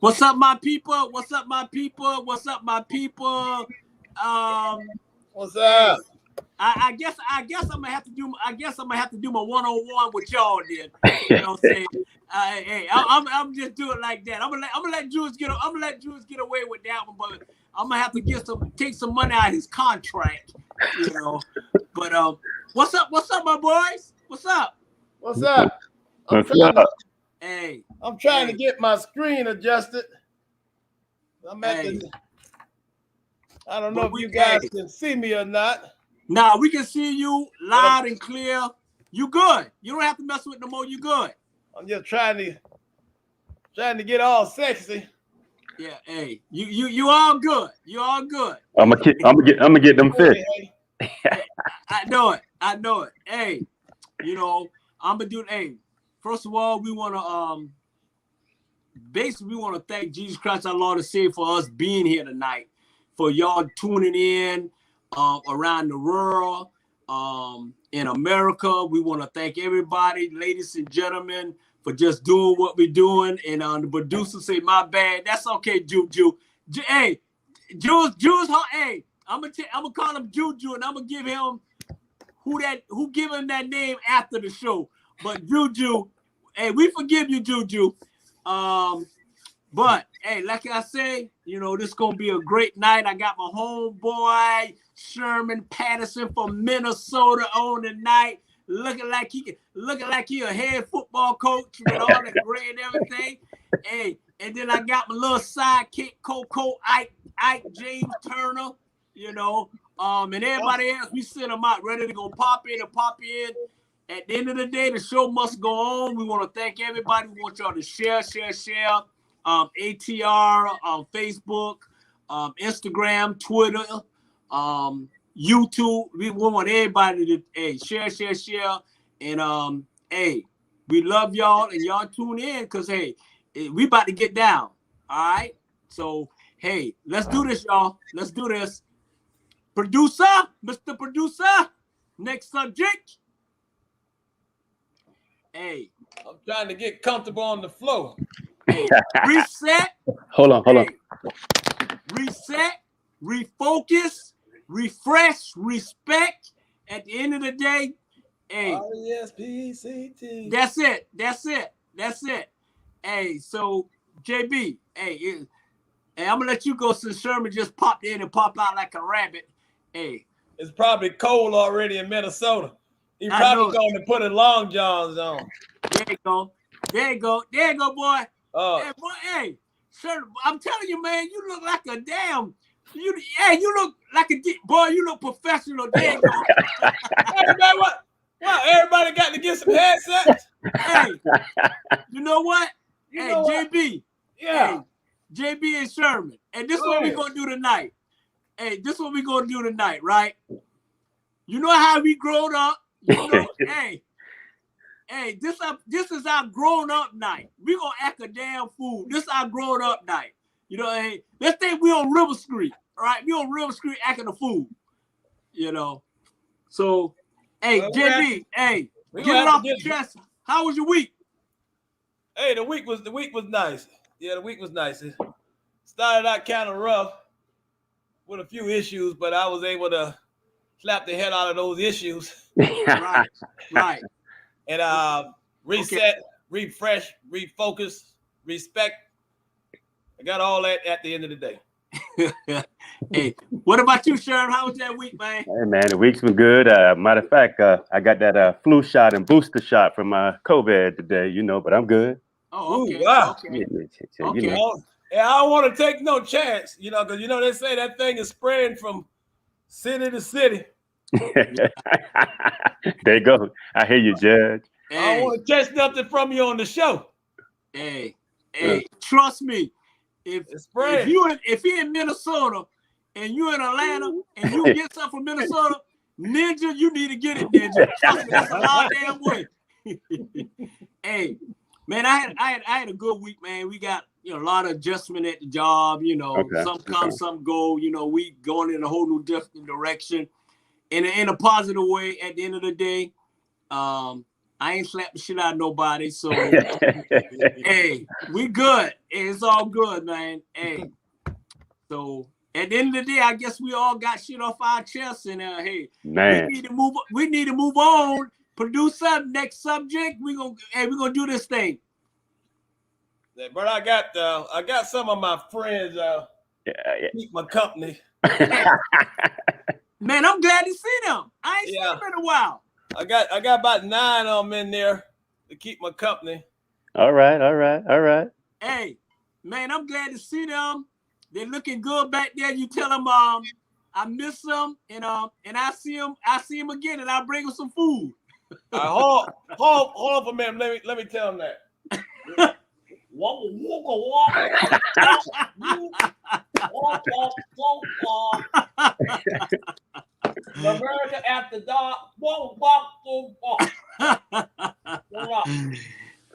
What's up, my people? What's up, my people? What's up, my people? What's up? I guess I'm gonna have to do. I guess I'm gonna have to do my one-on-one with y'all then. You know what I'm saying? Hey, I'm just doing like that. I'm gonna let Jules get away with that one, but I'm gonna have to take some money out of his contract. You know. But what's up, my boys? What's up? What's up? I'm trying to get my screen adjusted. I don't know if you guys can see me or not. Nah, we can see you loud and clear. You good. You don't have to mess with no more. You good. I'm just trying to get all sexy. Yeah, hey, you all good. You all good. I'm gonna get them fit. I know it. Hey, you know, I'm gonna do. Hey, first of all, we want to thank Jesus Christ, our Lord and Savior, for us being here tonight, for y'all tuning in around the world, in America. We want to thank everybody, ladies and gentlemen, for just doing what we're doing. And the producer say, my bad. That's okay, Juju. Hey, Jules, hey, I'm gonna call him Juju, and I'm gonna give him who give him that name after the show. But Juju, hey, we forgive you, Juju. But hey, like I say, you know, this is gonna be a great night. I got my homeboy Sherman Patterson from Minnesota on tonight, looking like he a head football coach with all that gray and everything. Hey, and then I got my little sidekick, Coco Ike James Turner, you know, and everybody else. We send them out ready to go pop in. At the end of the day, the show must go on. We want to thank everybody. We want y'all to share. ATR on Facebook, Instagram, Twitter, YouTube. We want everybody to share. And hey, we love y'all, and y'all tune in because hey, we about to get down. All right. So hey, let's do this, y'all. Let's do this. Producer, Mr. Producer, next subject. Hey, I'm trying to get comfortable on the floor. Hey, reset. Hold on. Reset, refocus, refresh, respect. At the end of the day, hey. RESPCT. That's it. Hey, so JB, hey, I'm gonna let you go since Sherman just popped in and popped out like a rabbit. Hey, it's probably cold already in Minnesota. He probably going to put a long johns on. There you go, boy. Hey, boy, hey, sir, I'm telling you, man, you look like a damn. You look like a boy. You look professional. There you go. Everybody, what? Everybody got to get some headsets. Hey, you know what? JB. Yeah. Hey, JB and Sherman. And this is what we're gonna do tonight. Hey, this is what we're gonna do tonight, right? You know how we grown up. You know, Hey, this is our grown up night. We gonna act a damn fool. This is our grown up night. You know, hey, let's think we on River Street, all right? We on River Street acting a fool. You know. So, hey, JB, hey, get it off your chest. How was your week? Hey, the week was nice. Yeah, the week was nice. It started out kind of rough with a few issues, but I was able to slap the head out of those issues. Right. And reset, refresh, refocus, respect. I got all that at the end of the day. Hey, what about you, Sherman? How was that week, man? Hey, man, the week's been good. Matter of fact, I got that flu shot and booster shot from COVID today, you know, but I'm good. Oh, okay. Ooh, wow. Okay. You know. Yeah, I don't want to take no chance, you know, because, you know, they say that thing is spreading from city to city. There you go. I hear you, Judge. Hey. I don't want to catch nothing from you on the show. Hey, trust me. If you're in Minnesota and you're in Atlanta and you get something from Minnesota, Ninja, you need to get it, Ninja. Trust me, that's a long damn way. Hey, man, I had a good week, man. We got a lot of adjustment at the job. You know, some come, some go. You know, we going in a whole new different direction, in a positive way. At the end of the day, I ain't slapped the shit out of nobody. So, hey, we good. It's all good, man. Hey, so at the end of the day, I guess we all got shit off our chests, and hey, man, we need to move on. Producer, next subject. We're gonna do this thing. But I got some of my friends keep my company. Man, I'm glad to see them. I ain't seen them in a while. I got about 9 of them in there to keep my company. All right. Hey, man, I'm glad to see them. They're looking good back there. You tell them I miss them, and I see them again, and I'll bring them some food. Hold on for a minute. Let me tell them that. America after dark.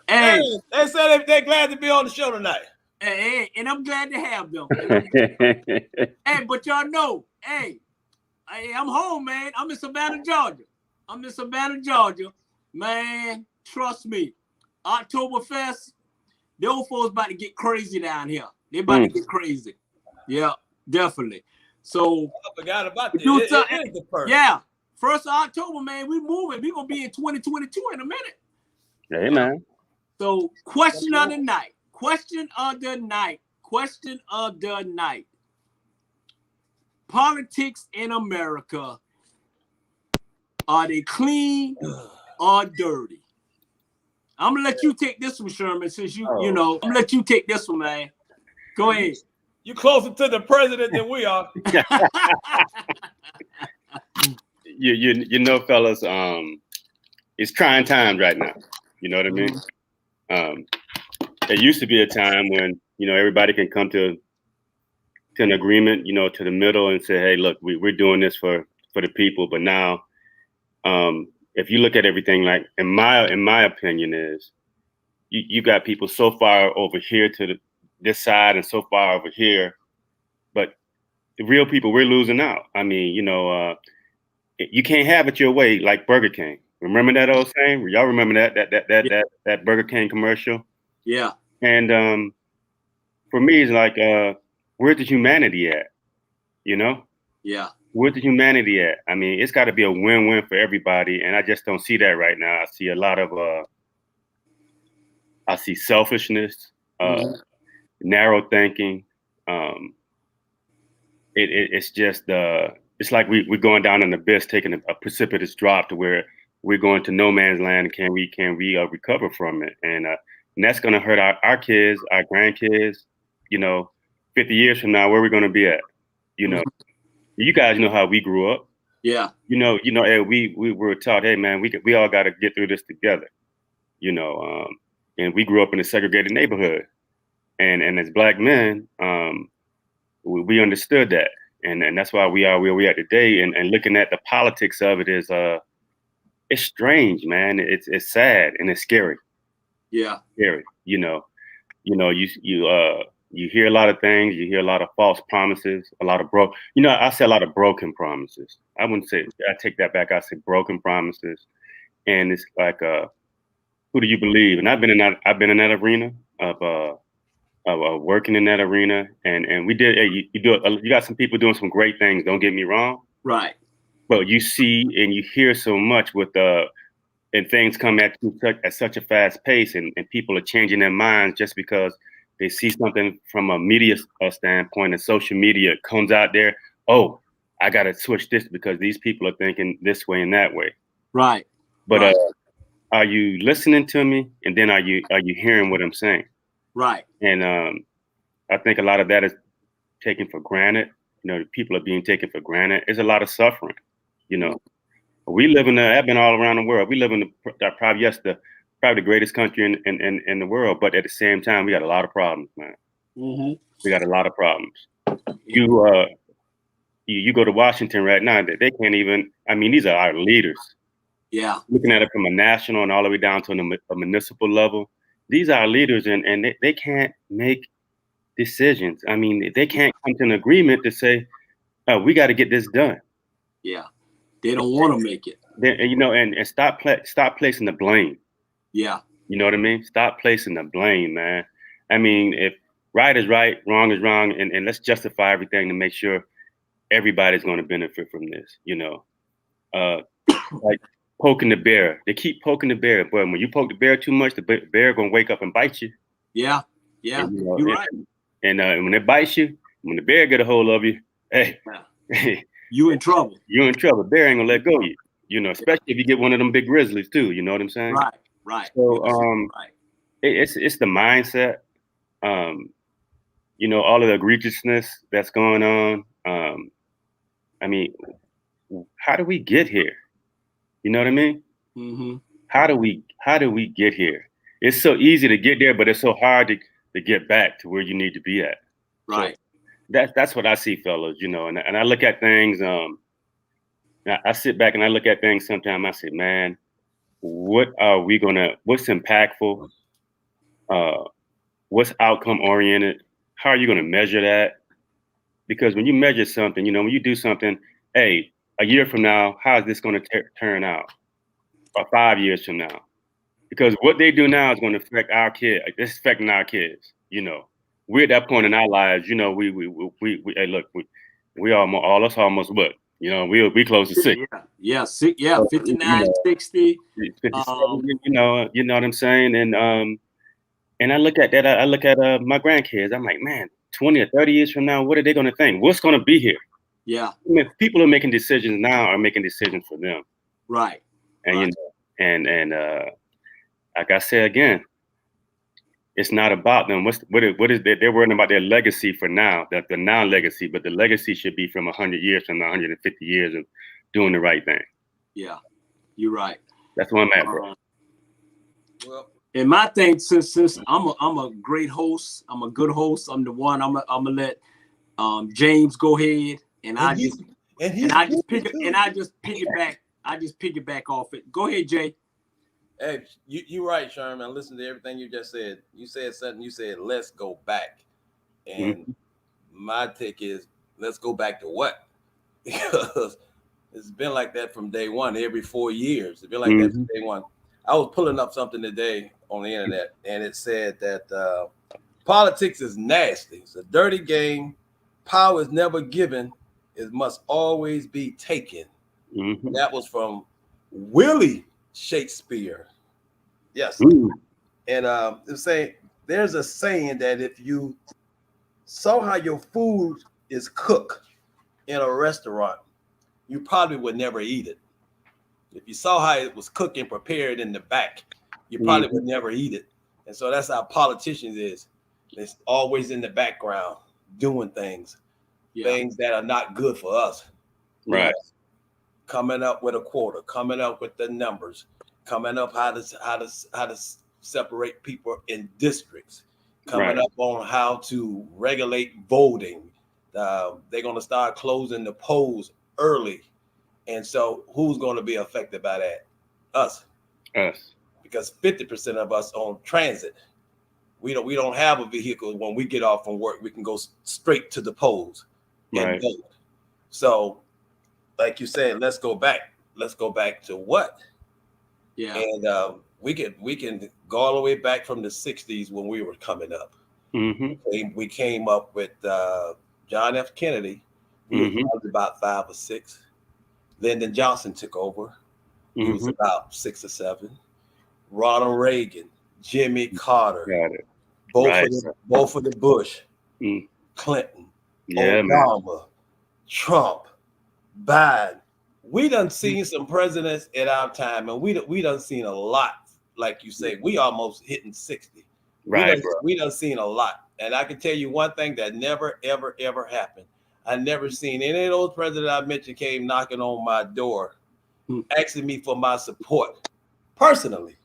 Hey, they said they're glad to be on the show tonight. Hey, and I'm glad to have them. Hey, but y'all know, hey, I'm home, man. I'm in Savannah, Georgia. Man, trust me. Oktoberfest, the old folks about to get crazy down here. They about to get crazy. Yeah, definitely. So I forgot about this. It is the first. Yeah, 1st of October, man. We moving. We gonna be in 2022 in a minute. Hey, man. So question of the night. Politics in America, are they clean or dirty? I'm gonna let you take this one, Sherman, since you know. I'm gonna let you take this one, man. Go ahead. You closer to the president than we are. you know, fellas, it's trying times right now. You know what I mean? There used to be a time when, you know, everybody can come to an agreement, you know, to the middle and say, hey, look, we're doing this for the people. But now, if you look at everything, like in my opinion is, you got people so far over here to this side and so far over here, but the real people, we're losing out. I mean, you know, you can't have it your way like Burger King. Remember that old saying? Y'all remember that Burger King commercial? Yeah. And for me, it's like, where's the humanity at? You know? Yeah. Where's the humanity at? I mean, it's got to be a win-win for everybody, and I just don't see that right now. I see a lot of, I see selfishness, narrow thinking. It's just, it's like we're going down an abyss, taking a precipitous drop to where we're going to no man's land, and can we recover from it? And that's going to hurt our kids, our grandkids. You know, 50 years from now, where we're going to be at? You know, you guys know how we grew up. Yeah. You know, hey, we were taught, hey man, we all got to get through this together. You know, and we grew up in a segregated neighborhood, and as Black men, we understood that, and that's why we are where we are today. And looking at the politics of it is, it's strange, man. It's sad and it's scary. Yeah. Scary. You know, you hear a lot of things. You hear a lot of false promises, a lot of I say a lot of broken promises. I wouldn't say, I take that back. I say broken promises. And it's like, who do you believe? And I've been in that arena of working in that arena. And we did, you got some people doing some great things. Don't get me wrong. Right. But you see and you hear so much with and things come at you at such a fast pace, and people are changing their minds just because they see something from a media standpoint, and social media comes out there. Oh, I got to switch this because these people are thinking this way and that way. Right. But right. Are you listening to me? And then are you hearing what I'm saying? Right. And I think a lot of that is taken for granted. You know, people are being taken for granted. There's a lot of suffering. You know, we live I've been all around the world. We live in probably the greatest country in the world. But at the same time, we got a lot of problems, man. Mm-hmm. We got a lot of problems. You go to Washington right now, they can't even, I mean, these are our leaders. Yeah. Looking at it from a national and all the way down to a municipal level, these are our leaders, and they can't make decisions. I mean, they can't come to an agreement to say, we got to get this done. Yeah. They don't want to make it. You know, and stop placing the blame. Yeah. You know what I mean? Stop placing the blame, man. I mean, if right is right, wrong is wrong, and let's justify everything to make sure everybody's going to benefit from this. You know, like poking the bear. They keep poking the bear, but when you poke the bear too much, the bear going to wake up and bite you. Yeah. Yeah. And, you know, You're right. And when it bites you, when the bear get a hold of you, hey, you in trouble. You're in trouble. Bear ain't gonna let go of you. You know, especially if you get one of them big grizzlies too. You know what I'm saying? Right. So right. It's the mindset. You know, all of the egregiousness that's going on. I mean, how do we get here? You know what I mean? Mm-hmm. How do we get here? It's so easy to get there, but it's so hard to get back to where you need to be at. Right. So that's what I see, fellas. You know, and I look at things. I sit back and I look at things sometimes. I say, man, what's impactful? What's outcome oriented? How are you going to measure that? Because when you measure something, you know, when you do something, hey, a year from now, how is this going to turn out? Or 5 years from now? Because what they do now is going to affect our kids. It's affecting our kids. You know, we're at that point in our lives. You know, we hey, look, we almost what? You know, we close to 60. Yeah, 59, 60. 57, you know what I'm saying? And I look at that, I look at my grandkids. I'm like, man, 20 or 30 years from now, what are they going to think? What's going to be here? Yeah. I mean, people are making decisions now are making decisions for them. Right. And right. You know, and like I said again, it's not about them. What is they're worrying about their legacy for now, the now legacy, but the legacy should be from 100 years from now, 150 years of doing the right thing. Yeah, you're right. That's where I'm at, bro. Well, and my thing, since I'm a great host, I'm a good host. I'm the one. I'm gonna let James go ahead, and I just piggyback off it. Go ahead, Jay. Hey, you're right, Sherman. I listened to everything you just said. You said something. You said, let's go back. And my take is, let's go back to what? Because it's been like that from day one, every 4 years. It's been like that from day one. I was pulling up something today on the internet, and it said that politics is nasty. It's a dirty game. Power is never given. It must always be taken. That was from Willie Shakespeare. Yes. And it's saying there's a saying that if you saw how your food is cooked in a restaurant, you probably would never eat it. If you saw how it was cooked and prepared in the back, you probably would never eat it. And so that's how politicians is. It's always in the background doing things that are not good for us. Right. Coming up with a quota, coming up with the numbers, coming up how to separate people in districts, coming up on how to regulate voting. They're going to start closing the polls early. And so who's going to be affected by that? Us. Because 50% of us on transit. We don't have a vehicle. When we get off from work, we can go straight to the polls and vote. So like you said, let's go back. Let's go back to what? Yeah. And we can go all the way back from the 60s when we were coming up. We came up with John F. Kennedy. He was about 5 or 6. Lyndon Johnson took over. He was about 6 or 7. Ronald Reagan, Jimmy Carter, both of the Bush, Clinton, Obama, Trump, Biden. We done seen some presidents at our time, and we done seen a lot. Like you say, we almost hitting 60. We done seen a lot. And I can tell you one thing that never, ever, ever happened. I never seen any of those presidents I mentioned came knocking on my door, asking me for my support personally,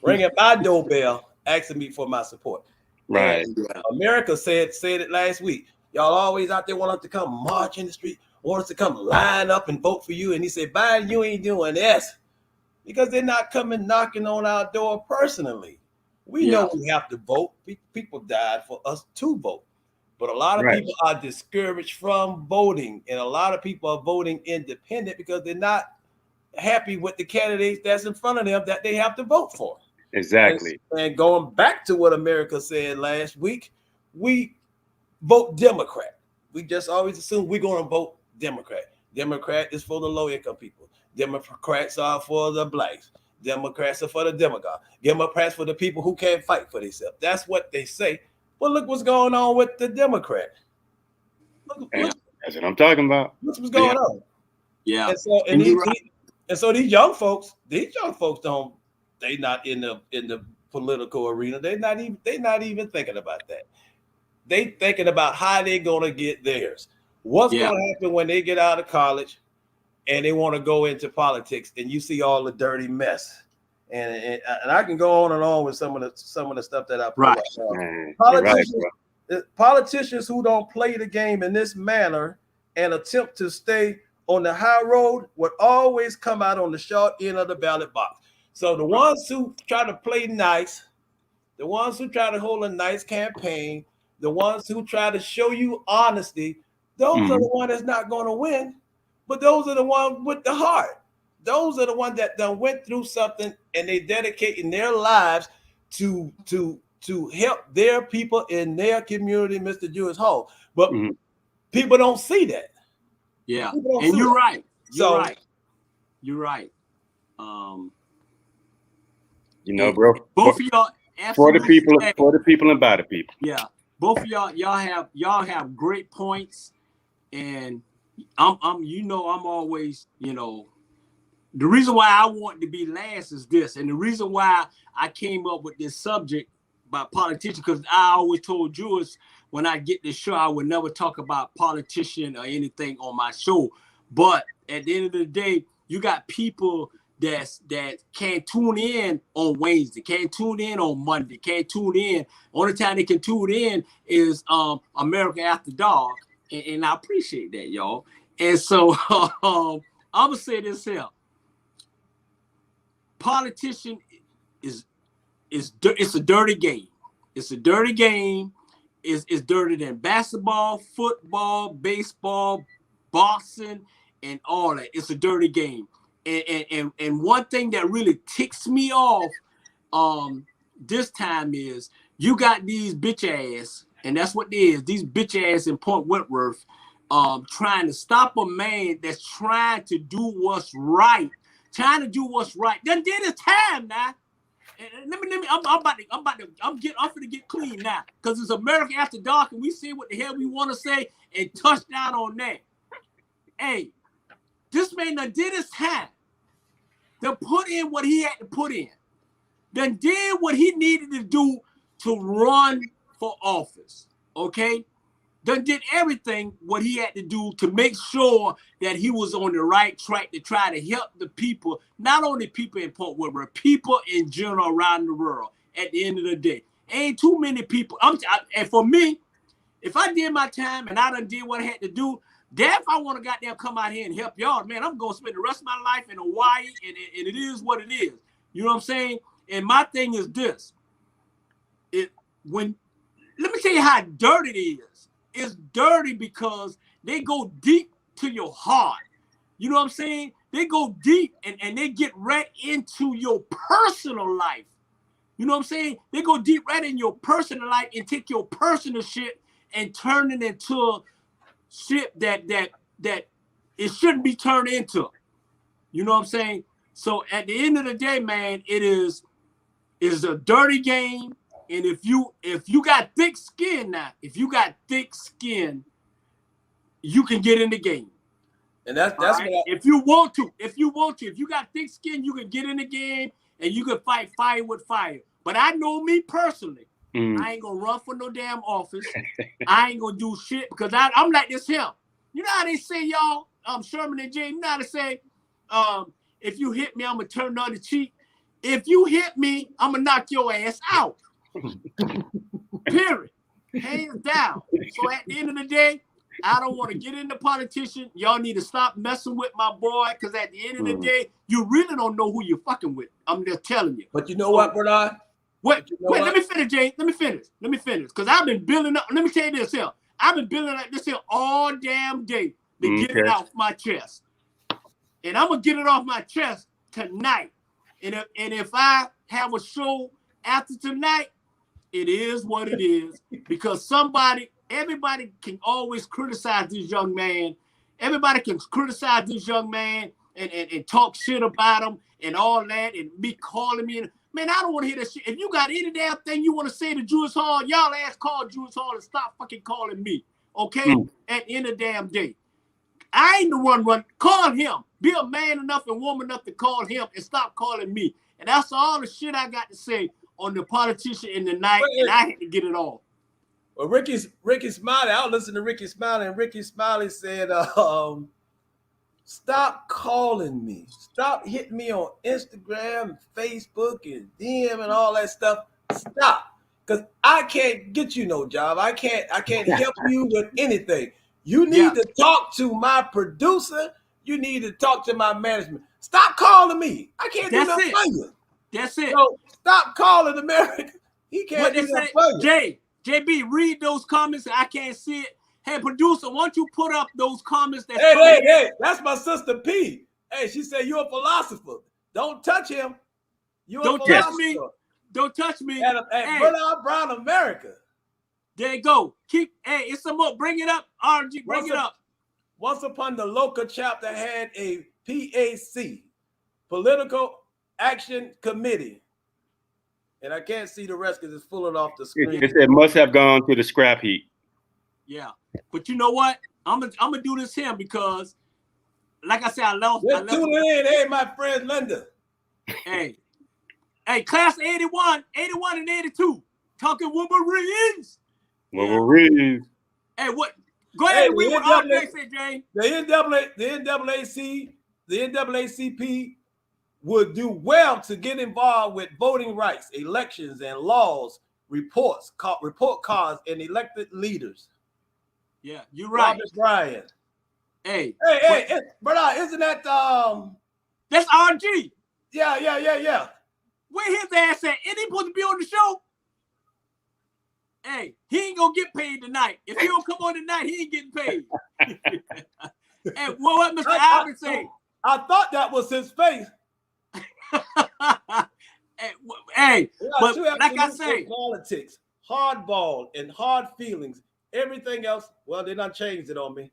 ringing my doorbell, asking me for my support. Right. And America said it last week. Y'all always out there want us to come march in the street, want us to come line up and vote for you. And he said, Biden, you ain't doing this because they're not coming knocking on our door personally. We know we have to vote. People died for us to vote. But a lot of Right. people are discouraged from voting, and a lot of people are voting independent because they're not happy with the candidates that's in front of them that they have to vote for. Exactly. And going back to what America said last week, we vote Democrat. We just always assume we're going to vote Democrat. Democrat is for the low-income people. Democrats are for the blacks. Democrats are for the demagogue. Democrats for the people who can't fight for themselves. That's what they say. Well, look what's going on with the Democrat. Look, That's what I'm talking about. look what's going on. Yeah. And so these young folks don't. They not in the political arena. They're not even thinking about that. They thinking about how they're gonna get theirs. What's gonna happen when they get out of college and they want to go into politics, and you see all the dirty mess. And I can go on and on with some of the stuff that I put Right. Politicians who don't play the game in this manner and attempt to stay on the high road would always come out on the short end of the ballot box. So the ones who try to play nice, the ones who try to hold a nice campaign, the ones who try to show you honesty, those are the ones that's not going to win. But those are the ones with the heart. Those are the ones that done went through something and they dedicating their lives to help their people in their community, Mr. Jewish Hall. But people don't see that. Yeah, and you're right. You're right. You know, bro. Both of y'all, for the people and by the people. Yeah, both of y'all have great points, and I'm always, the reason why I want to be last is this, and the reason why I came up with this subject about politicians, because I always told Jewish when I get this show, I would never talk about politician or anything on my show. But at the end of the day, you got people that can't tune in on Wednesday, can't tune in on Monday, can't tune in. Only time they can tune in is America After Dark, and I appreciate that, y'all. And so I'm gonna say this here: politician it's a dirty game. It's a dirty game. It's dirtier than basketball, football, baseball, boxing, and all that. It's a dirty game. And one thing that really ticks me off this time is you got these bitch ass, and that's what it is, these bitch ass in Point Wentworth trying to stop a man that's trying to do what's right. Done did his time now. And let me. I'm finna get clean now, because it's America After Dark, and we say what the hell we want to say and touch down on that. Hey, this man done did his time. Done put in what he had to put in. Done did what he needed to do to run for office. Okay? Done did everything what he had to do to make sure that he was on the right track to try to help the people, not only people in Port Woodward, people in general around the world. At the end of the day, ain't too many people. And for me, if I did my time and I done did what I had to do, if I want to goddamn come out here and help y'all, man, I'm gonna spend the rest of my life in Hawaii, and it is what it is. You know what I'm saying? And my thing is this: let me tell you how dirty it is. It's dirty because they go deep to your heart. You know what I'm saying? They go deep and they get right into your personal life. You know what I'm saying? They go deep right in your personal life and take your personal shit and turn it into shit that it shouldn't be turned into. You know what I'm saying? So at the end of the day, man, it's a dirty game. And if you got thick skin now, you can get in the game. And that's right? If you want to, if you got thick skin, you can get in the game and you can fight fire with fire. But I know me personally, I ain't gonna run for no damn office. I ain't gonna do shit because I'm like this here. You know how they say, y'all, Sherman and James, you know how they say, if you hit me, I'm gonna turn the other cheek. If you hit me, I'm gonna knock your ass out. Period. Hands down. So at the end of the day, I don't want to get into politician. Y'all need to stop messing with my boy, because at the end of the day, you really don't know who you're fucking with. I'm just telling you. But you know what, Bernard? Wait, let me finish, James. Let me finish. Because I've been building up. Let me tell you this here. I've been building like this here all damn day to get it off my chest. And I'm going to get it off my chest tonight. And if I have a show after tonight, it is what it is. Because everybody can always criticize this young man. Everybody can criticize this young man and talk shit about him and all that and be calling me. Man, I don't want to hear that shit. If you got any damn thing you want to say to Julius Hall, y'all ass call Julius Hall and stop fucking calling me. Okay? At the end of the damn day. I ain't the one run. Call him. Be a man enough and woman enough to call him and stop calling me. And that's all the shit I got to say on the politician in the night, and I had to get it off. Well, Ricky Smiley, I was listening to Ricky Smiley, and Ricky Smiley said, stop calling me. Stop hitting me on Instagram, Facebook, and DM and all that stuff. Stop. Because I can't get you no job. I can't help you with anything. You need to talk to my producer. You need to talk to my management. Stop calling me. I can't do nothing for you. That's it. So stop calling America. He can't do nothing for you. JB, read those comments. I can't see it. Hey, producer, why don't you put up those comments? Hey, that's my sister P. Hey, she said you're a philosopher. Don't touch him. Don't touch me. Don't touch me. At Bernard Brown America. There you go. It's some more. Bring it up, RG. Bring it up. Once upon the local chapter had a PAC, Political Action Committee. And I can't see the rest because it's pulling off the screen. It said must have gone to the scrap heap. Yeah. But you know what? I'm gonna do this here because, like I said, I love. Hey, my friend Linda. Hey, class 81 and 82. Talking Wolverines. Wolverines. Hey, what? Go ahead and read what RJ said, Jane. The NAACP would do well to get involved with voting rights, elections, and laws, report cards, and elected leaders. Yeah, you're right. Robert Bryan. Hey, brother, isn't that that's RG? Yeah. Where his ass at? Ain't he supposed to be on the show? Hey, he ain't gonna get paid tonight. If he don't come on tonight, he ain't getting paid. Hey, what Mr. Albert say? I thought that was his face. Hey, but like I say, politics, hardball, and hard feelings. Everything else, well, they done changed it on me.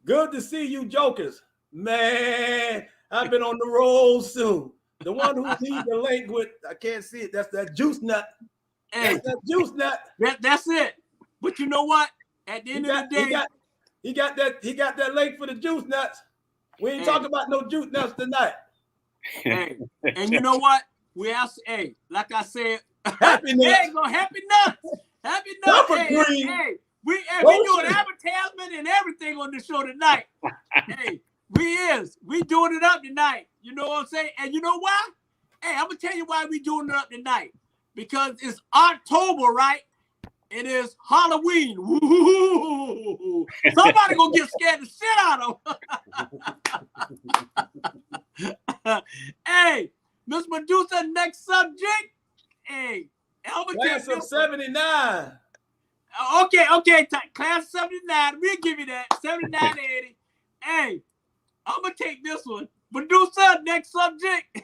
Good to see you, jokers. Man, I've been on the road soon. The one who needs the link with, I can't see it. That's that juice nut. Hey, that's that juice nut. That's it. But you know what? At the end of the day, he got that link for the juice nuts. We ain't talking about no juice nuts tonight. Hey, and you know what? We ask, like I said, happy nuts. Happy nuts. Happy nuts. Hey, we doing advertisement and everything on the show tonight. Hey, we doing it up tonight. You know what I'm saying? And you know why? Hey, I'm gonna tell you why we doing it up tonight. Because it's October, right? It is Halloween. Woo-hoo-hoo-hoo-hoo. Somebody gonna get scared the shit out of. Hey, Miss Medusa, next subject. Hey, class of 79. Okay, class 79. We'll give you that. 79 80. Hey, I'm gonna take this one. Medusa, next subject.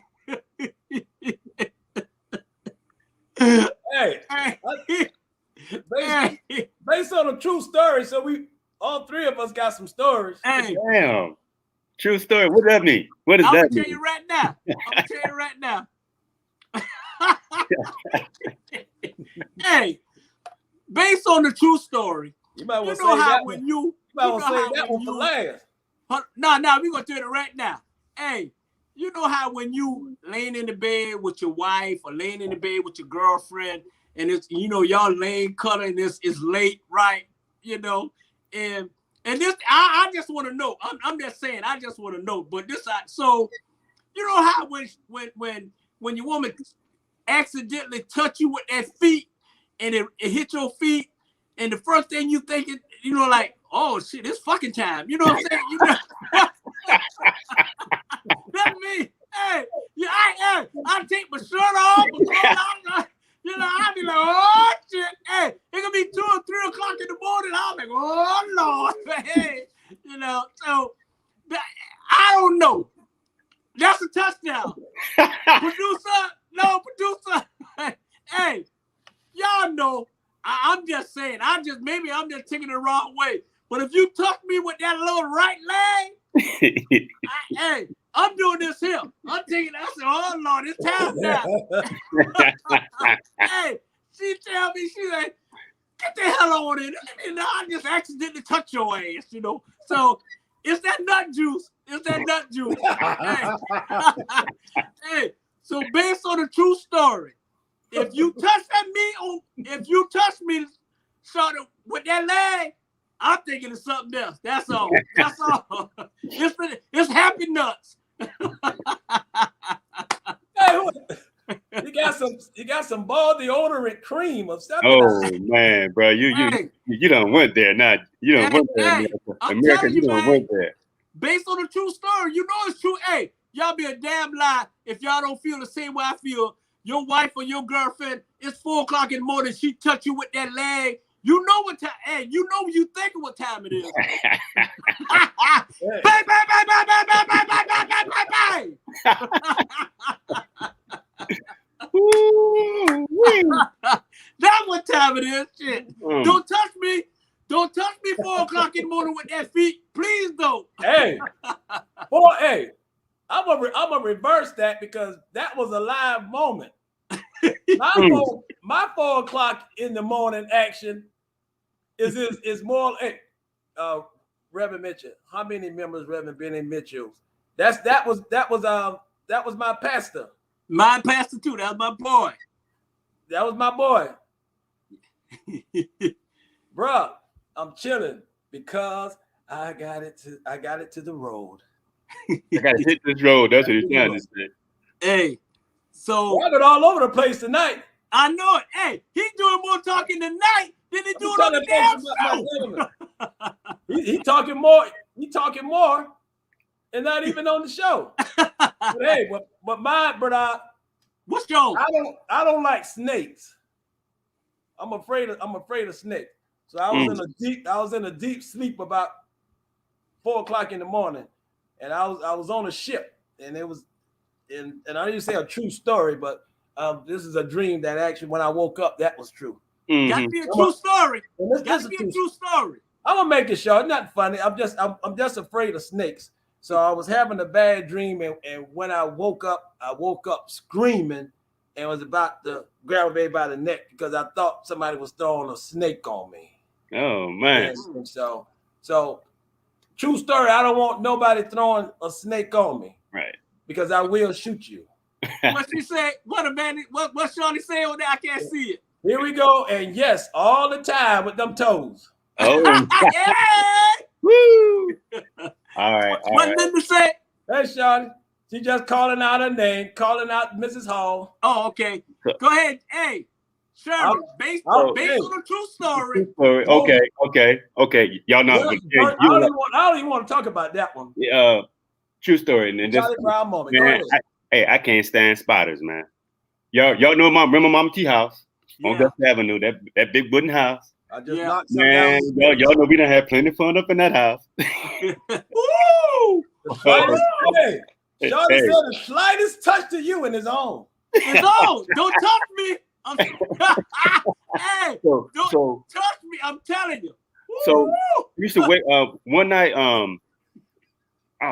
Based on a true story, so we all three of us got some stories. Hey, damn, true story. What does that mean? What does that mean? I'm gonna tell you right now. Hey, based on the true story, you might want to say that when one. You might want to say that one for last. No, we're gonna do it right now. Hey. You know how when you laying in the bed with your wife or laying in the bed with your girlfriend and it's, y'all laying cuddling, it's late, right? And this, I just want to know. I'm just saying, I just want to know. But so you know how when your woman accidentally touch you with that feet and it hit your feet and the first thing you think is, like, oh shit, it's fucking time. You know what I'm saying? That's me. Hey, I take my shirt off. I'll be like, oh shit. Hey, it could be 2 or 3 o'clock in the morning. I'm like, touchdown. Producer. Hey, y'all know. I'm just saying. Maybe I'm just taking it the wrong way. But if you touch me with that little right leg, hey, I'm doing this here. I'm taking. I said, oh Lord, it's time now. Hey, she tell me, she like, get the hell on in. I just accidentally touch your ass, you know. So it's that nut juice. Hey, so based on a true story, if you touch me, sort of with that leg, I'm thinking of something else. That's all. It's happy nuts. Hey, you got some ball deodorant cream or something. Oh man, bro, you done went there. Now you done went there, America. You done went there. Based on a true story, you know it's true. Hey, y'all be a damn lie if y'all don't feel the same way I feel. Your wife or your girlfriend, it's 4 o'clock in the morning. She touch you with that leg. You know what time? Hey, you know you thinking what time it is. Bang, bang, bang, bang, bang, bang, bang, bang, bang, bang, bang. That's what time it is. Shit. Don't touch me. Don't touch me 4 o'clock in the morning with that feet. Please don't. Hey, boy, hey, I'm gonna reverse that because that was a live moment. My 4 o'clock in the morning action is more. Hey, Reverend Mitchell. How many members Reverend Benny Mitchell? That was my pastor. My pastor too. That was my boy. That was my boy. Bruh, I'm chilling because I got it to the road. I gotta hit this road. That's what he's trying to say. Hey, so I got all over the place tonight. I know it. Hey, he's doing more talking tonight than he doing on the damn show. He talking more. He talking more, and not even on the show. But hey, but mine, brother. What's yours? I don't like snakes. I'm afraid of snakes. So I was in a deep sleep about 4 o'clock in the morning, and I was on a ship, and it was, and I didn't say a true story, but this is a dream that actually when I woke up, that was true. Mm-hmm. Got to be a true story. Got to be a true story. I'm gonna make it short. It's not funny. I'm just afraid of snakes. So I was having a bad dream, and when I woke up screaming and was about to grab me by the neck because I thought somebody was throwing a snake on me. Oh man! And so true story. I don't want nobody throwing a snake on me, right? Because I will shoot you. What she say? What Shawty say on there? I can't see it. Here we go, and yes, all the time with them toes. Oh, yeah! Woo! All right. What Linda say? Hey, Shawty. She just calling out her name, calling out Mrs. Hall. Oh, okay. Go ahead. Hey, Sherman, based on a true story. Okay. Y'all know. I don't even want to talk about that one. Yeah, true story. And this, man, I can't stand spiders, man. Y'all know remember Mama T house on Gulf Avenue, that big wooden house. I just knocked some man, down. y'all know we done had plenty of fun up in that house. Woo! Hey, Shawty said the slightest touch to you in his own. His own. Don't touch me. Hey, don't touch me. I'm telling you. So we used to wake up one night. I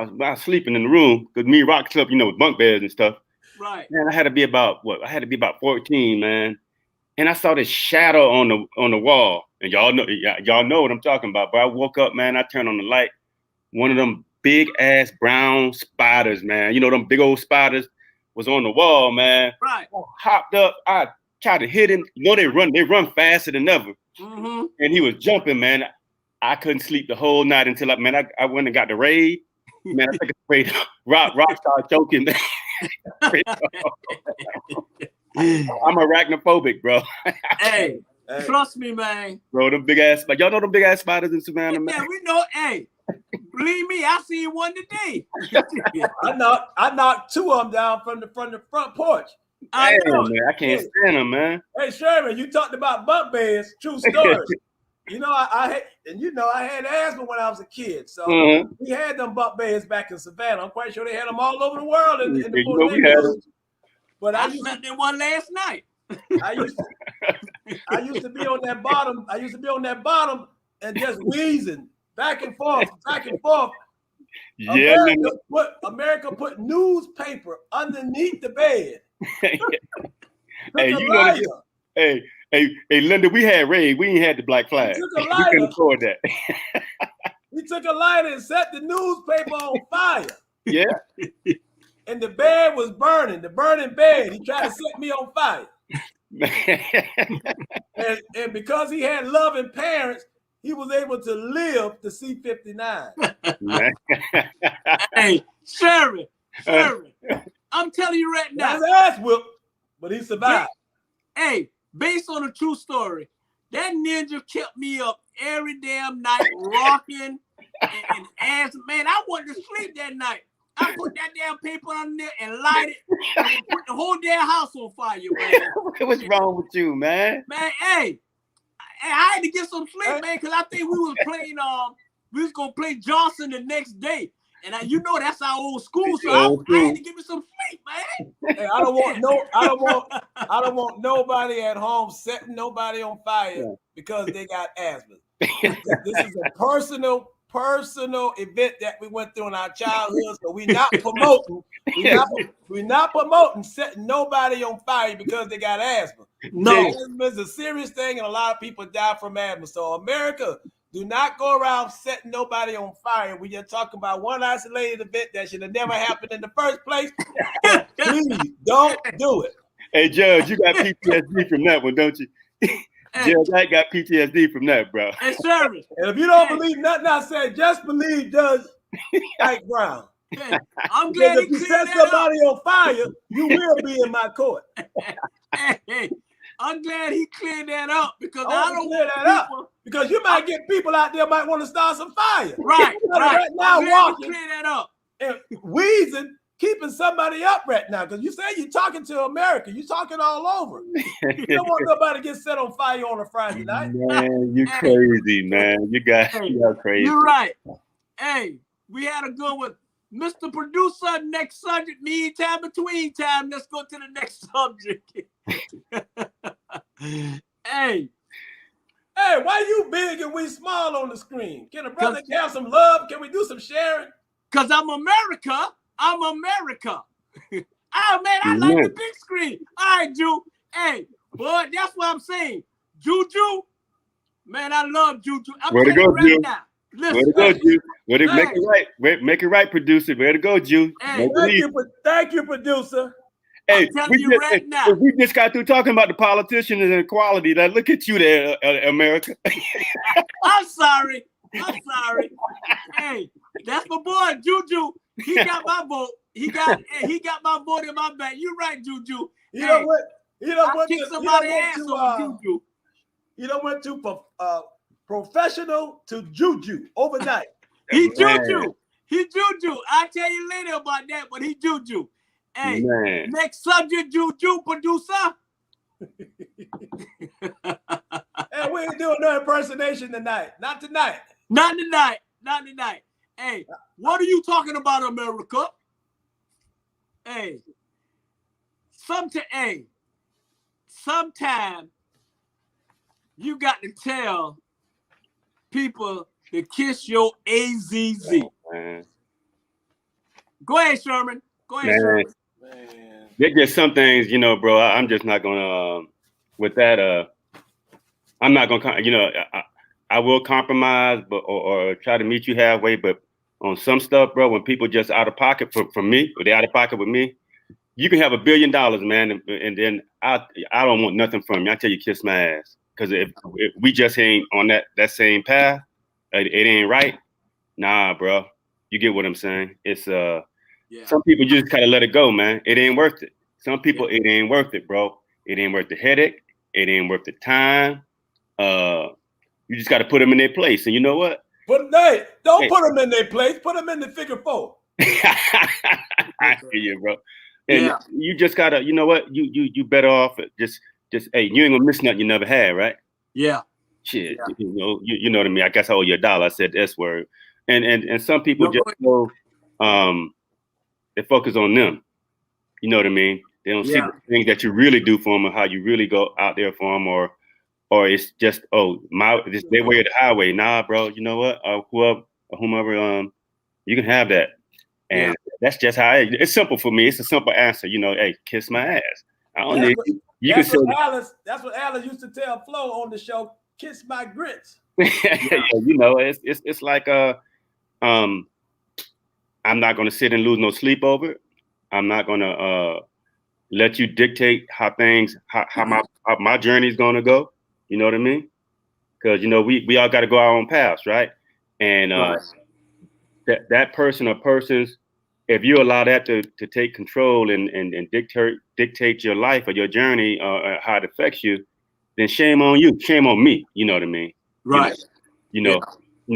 was sleeping in the room because me and Rock slept, with bunk beds and stuff. Right. Man, I had to be about 14, man. And I saw this shadow on the wall, and y'all know what I'm talking about. But I woke up, man. I turned on the light. One of them big ass brown spiders, man. Them big old spiders was on the wall, man. Right. I hopped up. I tried to hit him. They run faster than ever. Mm-hmm. And he was jumping, man. I couldn't sleep the whole night until I went and got the raid. Man, I took a spray. Rock started choking, man. I'm arachnophobic, bro. Hey, trust me, man. Bro, them big ass, y'all know them big ass spiders in Savannah, man. Yeah, we know. Hey, believe me, I seen one today. I knocked 2 of them down from the front porch. I know. Man, I can't stand them, man. Hey, Sherman, you talked about bunk beds. True story. You know, I had asthma when I was a kid, so we had them buck beds back in Savannah. I'm quite sure they had them all over the world in the neighborhoods. But I slept in one last night. I used to be on that bottom. I used to be on that bottom and just wheezing back and forth, back and forth. Yeah, America put newspaper underneath the bed. Hey, you know, hey, Linda, we had Ray. We ain't had the black flag. We couldn't afford that. We took a lighter and set the newspaper on fire. Yeah. And the bed was burning, the burning bed. He tried to set me on fire. and because he had loving parents, he was able to live to see 59. Hey, Sherman, I'm telling you right now. His ass whipped, but he survived. Hey, based on a true story, that ninja kept me up every damn night, rocking and ass. Man, I wanted to sleep that night. I put that damn paper on there and light it and put the whole damn house on fire, man. What's wrong with you, man? Man, hey, I had to get some sleep, man, because I think we was gonna play Johnson the next day. And you know that's our old school, so I had to give me some sleep, man. Hey, I don't want nobody at home setting nobody on fire because they got asthma. This is a personal event that we went through in our childhood, so we're not promoting. We're not promoting setting nobody on fire because they got asthma. No, asthma is a serious thing, and a lot of people die from asthma. So America, do not go around setting nobody on fire. We just talking about one isolated event that should have never happened in the first place. Please don't do it. Hey, Judge, you got PTSD from that one, don't you? Judge, I got PTSD from that, bro. Hey, service. And if you don't believe nothing I said, just believe Judge Ike Brown. Hey, I'm glad if you set somebody on fire, you will be in my court. Hey, I'm glad he cleared that up because I don't clear that up because you might get people out there might want to start some fire. Right now, walking, clear that up and wheezing, keeping somebody up right now because you say you're talking to America, you're talking all over. You don't want nobody to get set on fire on a Friday night. Man, you crazy, man. You got crazy. You're right. Hey, we had a good one. Mr. Producer, next subject, meantime, between time. Let's go to the next subject. Hey, why you big and we small on the screen? Can a brother have some love? Can we do some sharing? Because I'm America. I'm America. Oh, man, I like the big screen. All right, Ju. Hey, boy, that's what I'm saying. Juju, man, I love Juju. I'm Where to go, Ju? Now. Listen, where to go, Ju? Make it right. Make it right, producer. Where to go, Ju? Hey, thank you, producer. Hey, now. We just got through talking about the politicians and equality. Now look at you there, America. I'm sorry. Hey, that's my boy, Juju. He got my vote. He got my vote in my back. You're right, Juju. You know what? Kick somebody's ass on Juju. You know went to professional to Juju overnight. He Juju. I'll tell you later about that, but he Juju. Hey, next subject, Juju, producer. Hey, we ain't doing no impersonation tonight. Not tonight. Hey, what are you talking about, America? Hey, sometime you got to tell people to kiss your AZZ. Go ahead, Sherman. Sherman. Man. There's just some things, bro. I'm just not gonna. With that, I'm not gonna. I will compromise, but or try to meet you halfway. But on some stuff, bro, when people just out of pocket from me, or they out of pocket with me, you can have $1 billion, man, and then I don't want nothing from you. I tell you, kiss my ass, because if we just ain't on that same path, it ain't right. Nah, bro, you get what I'm saying? It's some people just gotta let it go, man. It ain't worth it. Some people, it ain't worth it, bro. It ain't worth the headache. It ain't worth the time. You just got to put them in their place. And you know what? Don't put them in their place. Put them in the figure 4. I hear you, bro. And you just got to, you know what? You better off just, hey, you ain't going to miss nothing you never had, right? Yeah. shit, Yeah. you know what I mean. I guess I owe you $1. I said the S word, and some people just go, they focus on them. You know what I mean? They don't see the things that you really do for them, or how you really go out there for them, or it's just this their way or the highway. Nah, bro. You know what? Whomever, you can have that, and that's just how it's simple for me. It's a simple answer. You know, hey, kiss my ass. I don't need. That's what Alice used to tell Flo on the show. Kiss my grits. You know, it's like I'm not gonna sit and lose no sleep over it. I'm not gonna let you dictate how my journey is gonna go. You know what I mean? Because you know we all got to go our own paths, right? And that person or persons, if you allow that to take control and dictate your life or your journey or how it affects you, then shame on you, shame on me. You know what I mean? Right. You know,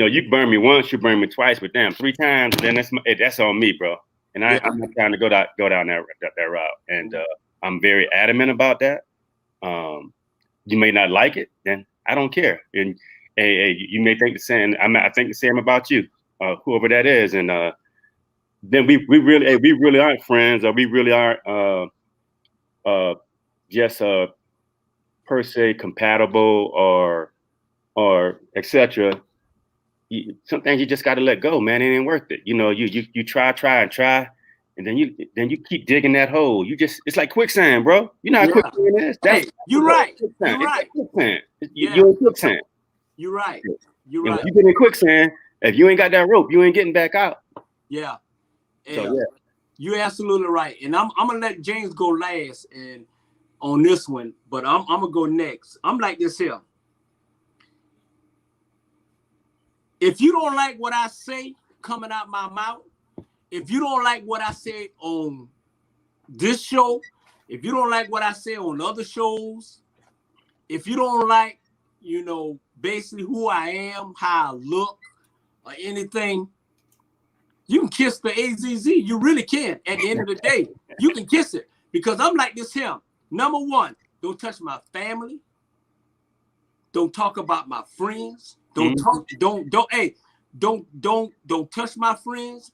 you burn me once, you burn me twice, but damn, 3 times, then that's on me, bro. And I'm not trying to go down that route. And I'm very adamant about that. You may not like it, then I don't care. And you may think the same. I think the same about you, whoever that is. And then we really aren't friends, or we really aren't just per se compatible or etc. Sometimes you just got to let go, man. It ain't worth it. You know, you try, and then you keep digging that hole. It's like quicksand, bro. You know how quicksand is. You're right. You're right. Quicksand. You're in quicksand. You're right. You're right. If you get in quicksand, if you ain't got that rope, you ain't getting back out. Yeah. So you're absolutely right. And I'm gonna let James go last and on this one, but I'm gonna go next. I'm like this here. If you don't like what I say coming out my mouth, if you don't like what I say on this show, if you don't like what I say on other shows, if you don't like, you know, basically who I am, how I look, or anything, you can kiss the AZZ. You really can. At the end of the day, you can kiss it, because I'm like this here. Number one, don't touch my family. Don't talk about my friends. Don't touch my friends.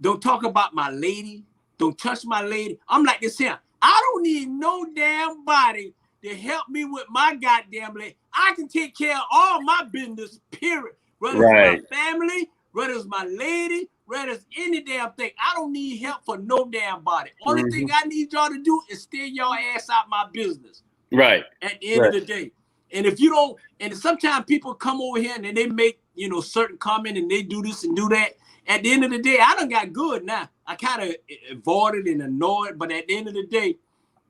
Don't talk about my lady. Don't touch my lady. I'm like this here. I don't need no damn body to help me with my goddamn lady. I can take care of all my business, period. Whether it's my family, whether it's my lady, whether it's any damn thing. I don't need help for no damn body. Only thing I need y'all to do is steer your ass out my business. Right. At the end of the day. And if you don't, and sometimes people come over here and they make, you know, certain comment and they do this and do that. At the end of the day, I done got good now. I kind of avoided and annoyed, but at the end of the day,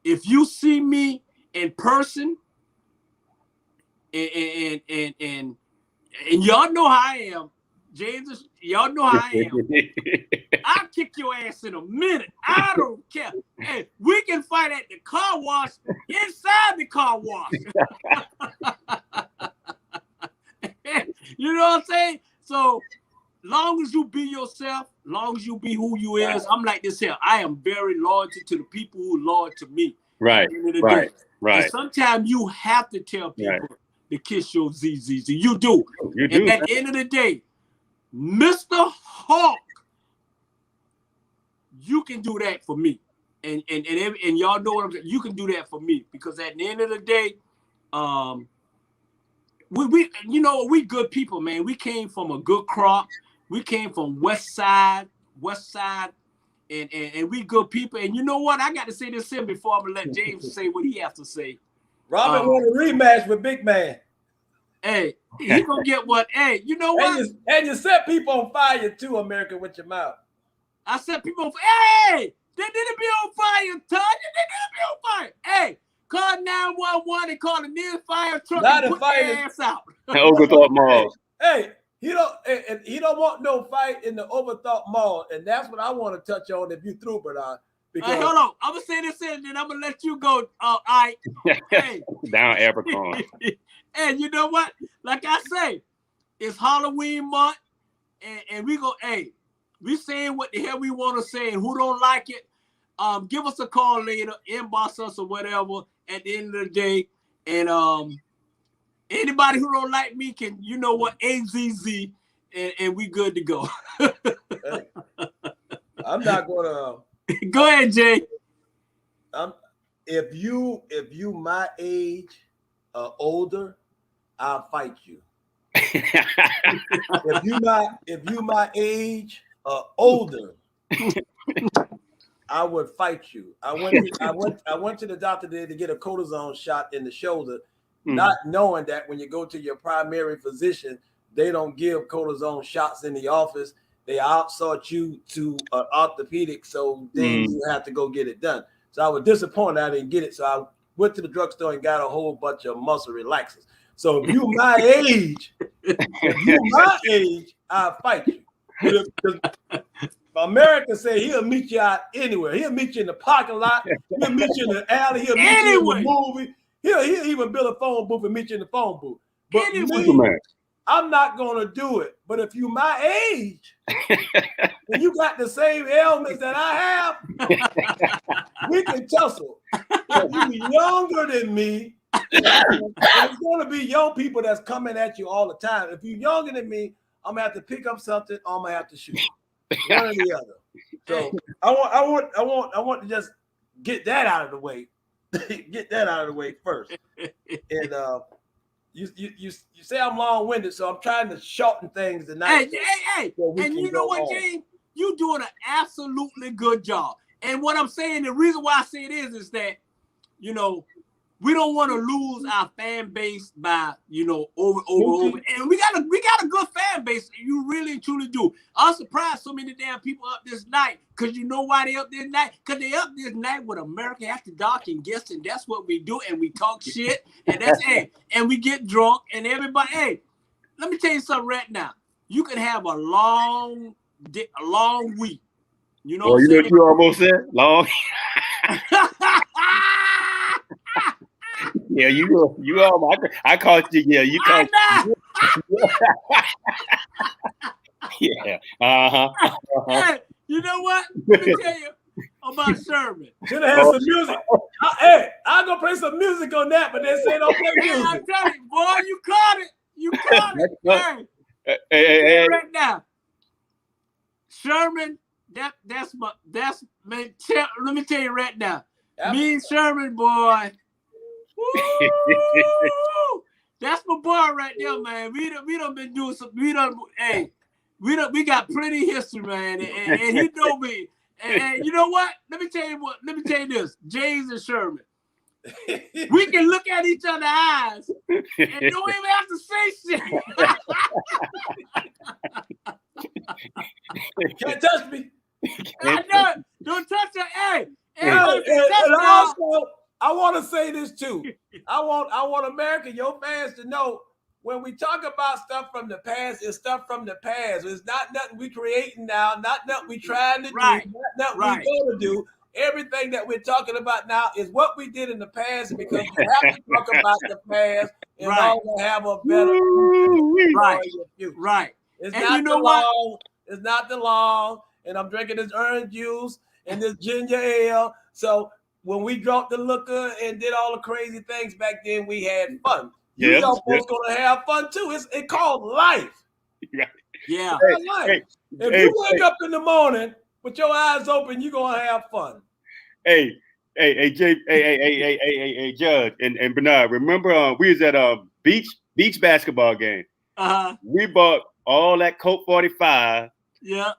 if you see me in person, and y'all know how I am, James, y'all know how I am. I'll kick your ass in a minute. I don't care. Hey, we can fight at the car wash, inside the car wash. You know what I'm saying? So long as you be yourself, long as you be who you is, I'm like this here. I am very loyal to the people who are loyal to me. Right. And sometimes you have to tell people to kiss your ZZZ. You do. And at the end of the day, Mr. Hawk, you can do that for me. And y'all know what I'm saying. You can do that for me, because at the end of the day, we you know, we good people, man. We came from a good crop. We came from West Side, and we good people. And you know what? I got to say this here before I'm gonna let James say what he has to say. Robin want a rematch with Big Man. Hey, he gonna get what? Hey, you know what? And you set people on fire too, America, with your mouth. I set people on fire. Hey, they didn't be on fire, Todd. They didn't be on fire. Hey, call 911 and call the nearest fire truck and put their ass out. Overthought Mall. Hey, he don't want no fight in the Overthought Mall, and that's what I want to touch on if you through, Bernard. Because hold on, I'm gonna say this and then I'm gonna let you go. All right. Hey. Down Abercorn. And you know what? Like I say, it's Halloween month, and we go, hey, we saying what the hell we want to say, and who don't like it, give us a call later, inbox us or whatever at the end of the day. And Anybody who don't like me can, you know what, AZZ, and we good to go. I'm not gonna. Go ahead, Jay. If you my age, older, I'll fight you. if you my age, older, I would fight you. I went to the doctor today to get a cortisone shot in the shoulder, not knowing that when you go to your primary physician, they don't give cortisone shots in the office. They outsource you to an orthopedic, so then you have to go get it done. So I was disappointed I didn't get it. So I went to the drugstore and got a whole bunch of muscle relaxers. So if you my age, I'll fight you. America say he'll meet you out anywhere. He'll meet you in the parking lot. He'll meet you in the alley. He'll meet you in the movie. He'll even build a phone booth and meet you in the phone booth. But me, I'm not gonna do it. But if you my age and you got the same ailments that I have, we can tussle. If you younger than me, and it's gonna be young people that's coming at you all the time. If you're younger than me, I'm gonna have to pick up something, or I'm gonna have to shoot. One or the other. So I want to just get that out of the way. Get that out of the way first. And you say I'm long-winded, so I'm trying to shorten things tonight. Hey. So and you know what, James? You doing an absolutely good job. And what I'm saying, the reason why I say it is that, you know, we don't want to lose our fan base by, you know, over. And we got a good fan base. You really and truly do. I'm surprised so many damn people up this night. Because you know why they up this night? Because they up this night with America After Dark and guests, and that's what we do. And we talk shit. And that's and we get drunk. And everybody, let me tell you something right now. You can have a long week. You know what I'm saying? You almost said long. Yeah, you all. I caught you. Yeah, you caught. Yeah. Hey, you know what? Let me tell you about Sherman. Should have had some music. I'm gonna play some music on that, but they say don't play music. I'm telling you, boy, you caught it. You caught it. Hey, right now, Sherman. That's man. Let me tell you right now. Me and Sherman, boy. Woo! That's my boy right there, man. We done been doing some. We got plenty of history, man, and he know me. And you know what? Let me tell you this, James and Sherman. We can look at each other's eyes and don't even have to say shit. Can't touch me. I know it. Don't touch her. Hey, and also, I want to say this too. I want America, your fans, to know when we talk about stuff from the past, it's stuff from the past. It's not nothing we creating now, not nothing we trying to do, not nothing we going to do. Everything that we're talking about now is what we did in the past, because you have to talk about the past in order to have a better future. Right. It's not the long. It's not the long. And I'm drinking this orange juice and this ginger ale. So when we dropped the liquor and did all the crazy things back then, we had fun. You know folks gonna have fun too. It's called life. Yeah. Life. If you wake up in the morning with your eyes open, you're gonna have fun. Hey, Judge and Bernard. Remember, we was at a beach basketball game. We bought all that Coke 45. Yeah.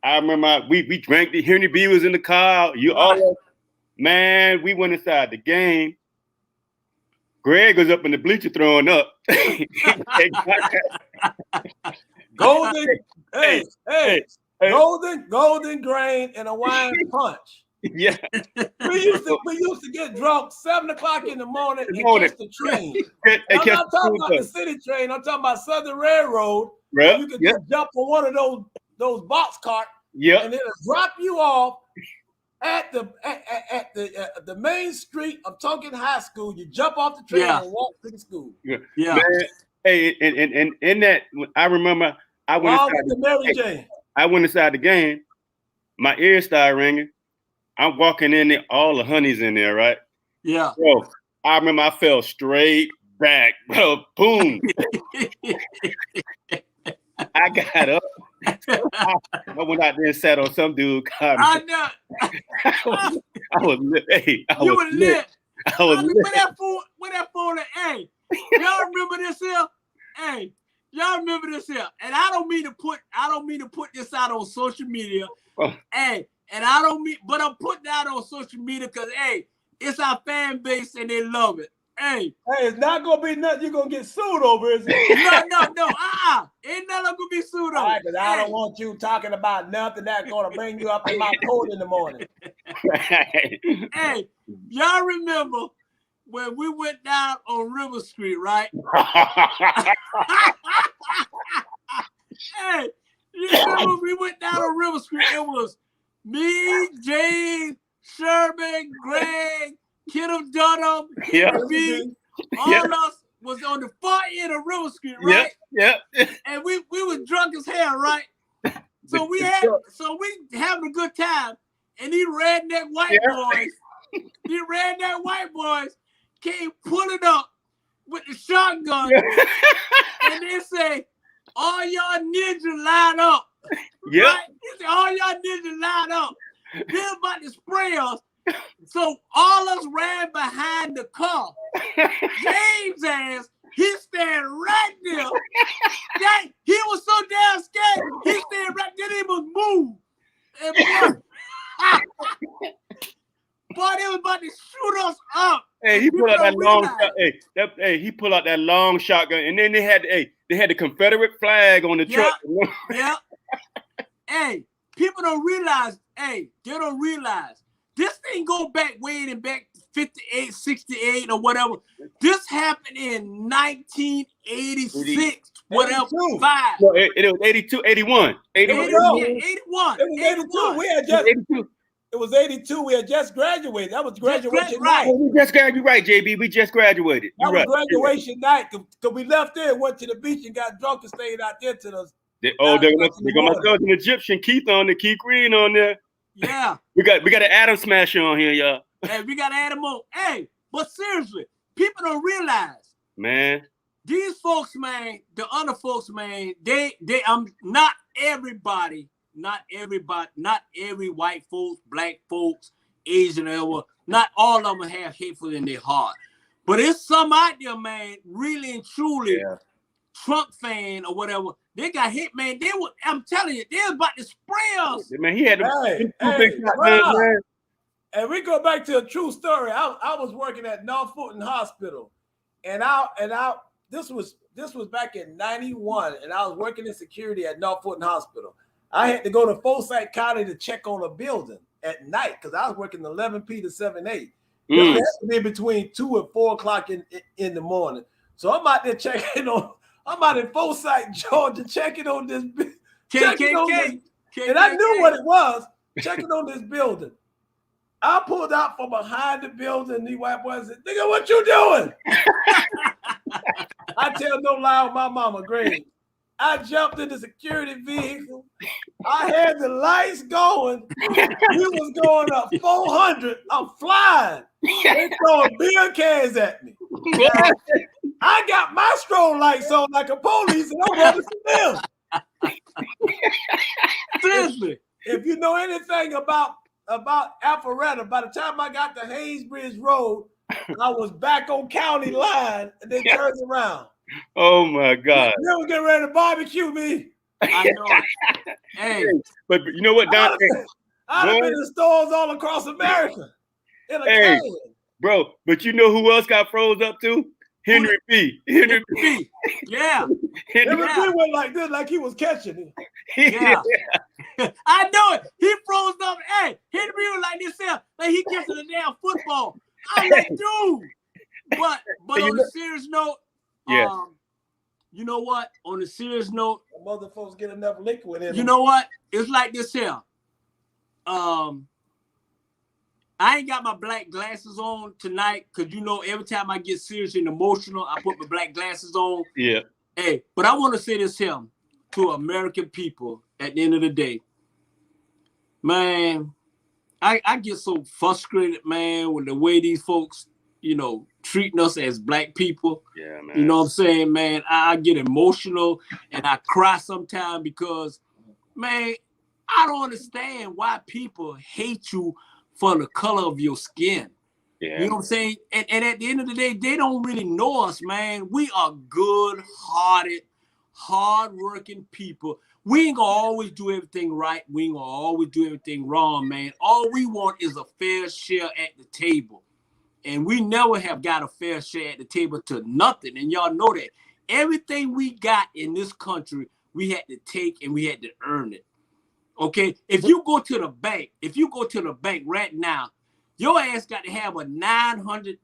I remember we drank the Henry B was in the car. Man, we went inside the game. Greg was up in the bleacher throwing up. Golden grain and a wine punch. Yeah. We used to get drunk 7:00 in the morning and catch the train. I'm not talking about the city train. I'm talking about Southern Railroad. You could just jump on one of those box carts. And it'll drop you off at the main street of Tonkin High School. You jump off the train and walk to the school. Man, hey, and in that, I remember I went inside the game. My ears started ringing. I'm walking in there, all the honeys in there, right? Yeah. So I remember I fell straight back, bro. Boom. I got up. I went out there and sat on some dude. I know. I was lit. Hey, You were lit. I was lit. Where that phone at? Hey, y'all remember this here? Hey, y'all remember this here? And I don't mean to put this out on social media. Oh. Hey, and but I'm putting it out on social media because hey, it's our fan base and they love it. Hey, it's not gonna be nothing you're gonna get sued over, is it? No. Ain't nothing gonna be sued over. All right, because I don't want you talking about nothing that's gonna bring you up in my court in the morning. Hey, y'all remember when we went down on River Street, right? Hey, you remember we went down on River Street? It was me, James, Sherman, Greg, Kenneth Dunham, Henry B. All us was on the far end of River Street, right? Yep. And we was drunk as hell, right? So we having a good time. And these redneck white boys came pulling up with the shotgun and they say, all y'all ninjas line up. Yep. Right? They say, all y'all ninjas line up. They're about to spray us. So all us ran behind the car. James ass, he stand right there. He was so damn scared. He stand right there, he must move. And boy, they was about to shoot us up. Hey, he pulled out that long he pulled out that long shotgun, and then they had the Confederate flag on the truck. Yeah. Hey, people don't realize. Hey, they don't realize this thing go back way back 58, 68 or whatever. This happened in 1986, whatever. 5. No, it was 82, 81. 81. Yeah, 81. It was 82. We had just 82. It was 82. We had just graduated. That was graduation night. Oh, you're right, JB. We just graduated. That was graduation night. Because we left there, went to the beach and got drunk and stayed out there to those. They got my cousin Egyptian Keith on there, Keith Green on there. Yeah. we got an Adam Smasher on here, y'all. Hey, we got Adam on. Hey, but seriously, people don't realize. Man. These folks, man, the other folks, man, they not everybody, not every white folks, black folks, Asian, or not all of them have hateful in their heart. But it's some out there, man, really and truly Trump fan or whatever. They got hit, man. I'm telling you, they're about to spray us. Man, he had to. And we go back to a true story. I was working at North Fulton Hospital, and this was back in '91, and I was working in security at North Fulton Hospital. I had to go to Forsyth County to check on a building at night because I was working 11 p to 7 8. It has to be between 2 and 4 o'clock in the morning. So I'm out there checking on. I'm out in Forsyth, Georgia, checking on this. And I knew what it was. Checking on this building. I pulled out from behind the building. These white boys said, "Nigga, what you doing?" I tell no lie on my mama grave. I jumped in the security vehicle. I had the lights going. We was going up 400. I'm flying. They throwing beer cans at me. I got my strobe lights on like a police, and I'm running from them. Seriously, if you know anything about Alpharetta, by the time I got to Haynesbridge Road, I was back on county line, and they turned around. Oh my God! They were getting ready to barbecue me. I know. Hey, but you know what, Don? I've been in stores all across America in a can. Bro, but you know who else got froze up too? Henry B. Henry B. Yeah. Henry B went like this, like he was catching it. Yeah. I know it. He froze up. Hey, Henry B was like this here, like he catching a damn football. I'm like, dude. But on a serious note, you know what? On a serious note, mother folks get enough liquid in. You know what? It's like this here. I ain't got my black glasses on tonight because you know every time I get serious and emotional, I put my black glasses on. Yeah. Hey, but I want to say this here to American people at the end of the day. Man, I get so frustrated, man, with the way these folks treating us as black people. Yeah, man. You know what I'm saying, man? I get emotional and I cry sometimes because, man, I don't understand why people hate you for the color of your skin. Yeah. You know what I'm saying? And at the end of the day, they don't really know us, man. We are good-hearted, hard-working people. We ain't gonna always do everything right. We ain't gonna always do everything wrong, man. All we want is a fair share at the table. And we never have got a fair share at the table to nothing. And y'all know that. Everything we got in this country, we had to take and we had to earn it. Okay? If you go to the bank right now, your ass got to have a 900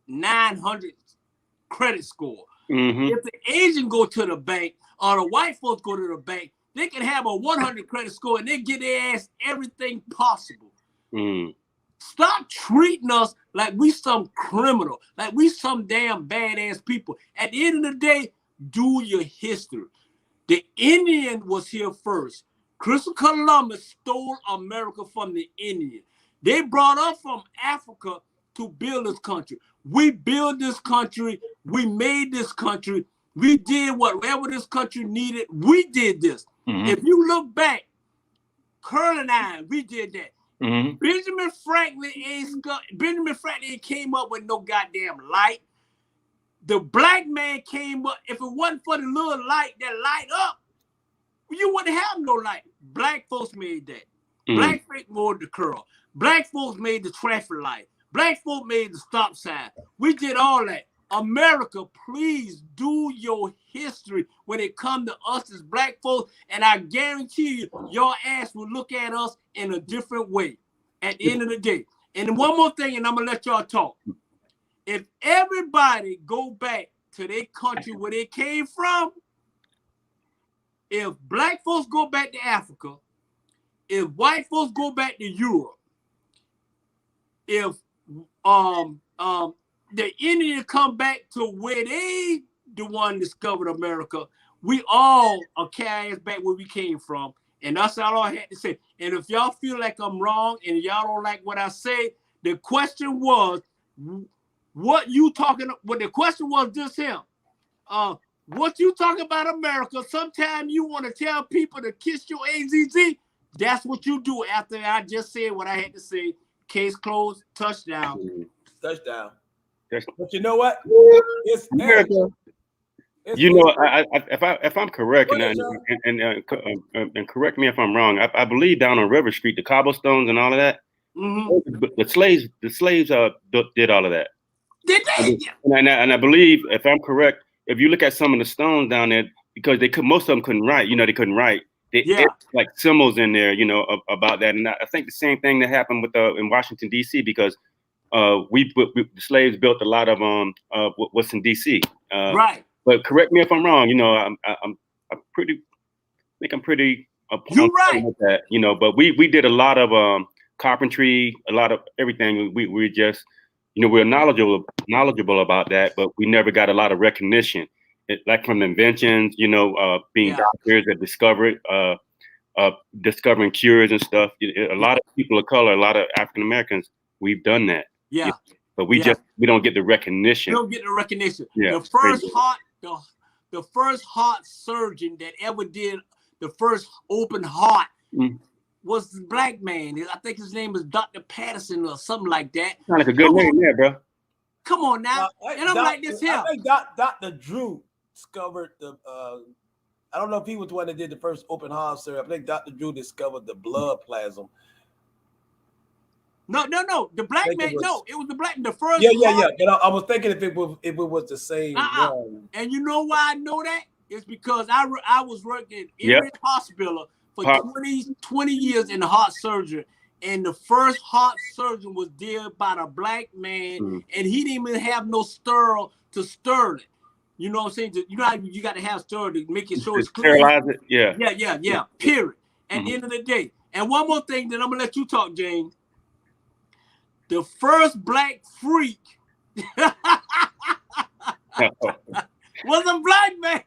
credit score. Mm-hmm. If the Asian go to the bank or the white folks go to the bank, they can have a 100 credit score and they get their ass everything possible. Mm. Stop treating us like we some criminal, like we some damn badass people. At the end of the day, do your history. The Indian was here first. Christopher Columbus stole America from the Indian. They brought us from Africa to build this country. We built this country. We made this country. We did whatever this country needed. We did this. Mm-hmm. If you look back, Curl and I, we did that. Mm-hmm. Benjamin Franklin came up with no goddamn light. The black man came up. If it wasn't for the little light that light up, you wouldn't have no light. Black folks made that. Mm-hmm. Black folks made the curl. Black folks made the traffic light. Black folks made the stop sign. We did all that. America, please do your history when it comes to us as black folks, and I guarantee you, your ass will look at us in a different way at the end of the day. And one more thing, and I'm gonna let y'all talk. If everybody go back to their country where they came from, if black folks go back to Africa, if white folks go back to Europe, if the Indians come back to where they the one discovered America, we all are carrying back where we came from. And that's all I had to say. And if y'all feel like I'm wrong and y'all don't like what I say, the question was, what you talking? Well, the question was this here. What you talking about America? Sometimes you want to tell people to kiss your AZZ. That's what you do after I just said what I had to say. Case closed. Touchdown. Touchdown. But you know what? It's America. You know, if I'm correct, and correct me if I'm wrong, I believe down on River Street, the cobblestones and all of that, Mm-hmm. the slaves did all of that. Did they? And I believe, if I'm correct, if you look at some of the stones down there, because most of them couldn't write, they couldn't write. It's like symbols in there, about that. And I think the same thing that happened with in Washington D.C. because the slaves built a lot of what's in D.C. Right. But correct me if I'm wrong. I'm pretty You're right with that. But we did a lot of carpentry, a lot of everything. We just we're knowledgeable about that, but we never got a lot of recognition. Like from inventions, being doctors that discovering cures and stuff. A lot of people of color, a lot of African Americans, we've done that. Yeah. But we don't get the recognition. We don't get the recognition. Yeah. The first heart surgeon that ever did the first open heart was the black man. I think his name is Dr. Patterson or something like that. Sound like a good name there, bro. Come on now. And I'm like this here. I think Dr. Drew discovered I don't know if he was the one that did the first open heart surgery. I think Dr. Drew discovered the blood plasma. No. The black man. It was the black. The first. Yeah. But I was thinking if it was the same one. And you know why I know that? It's because I was working in every hospital for 20 years in the heart surgery, and the first heart surgeon was did by the black man, and he didn't even have no sterile to stir it. You know what I'm saying? You got to have sterile to make it so it's clear. Sterilize it. Yeah. Period. At the end of the day. And one more thing, then I'm gonna let you talk, James. The first black freak was a black man.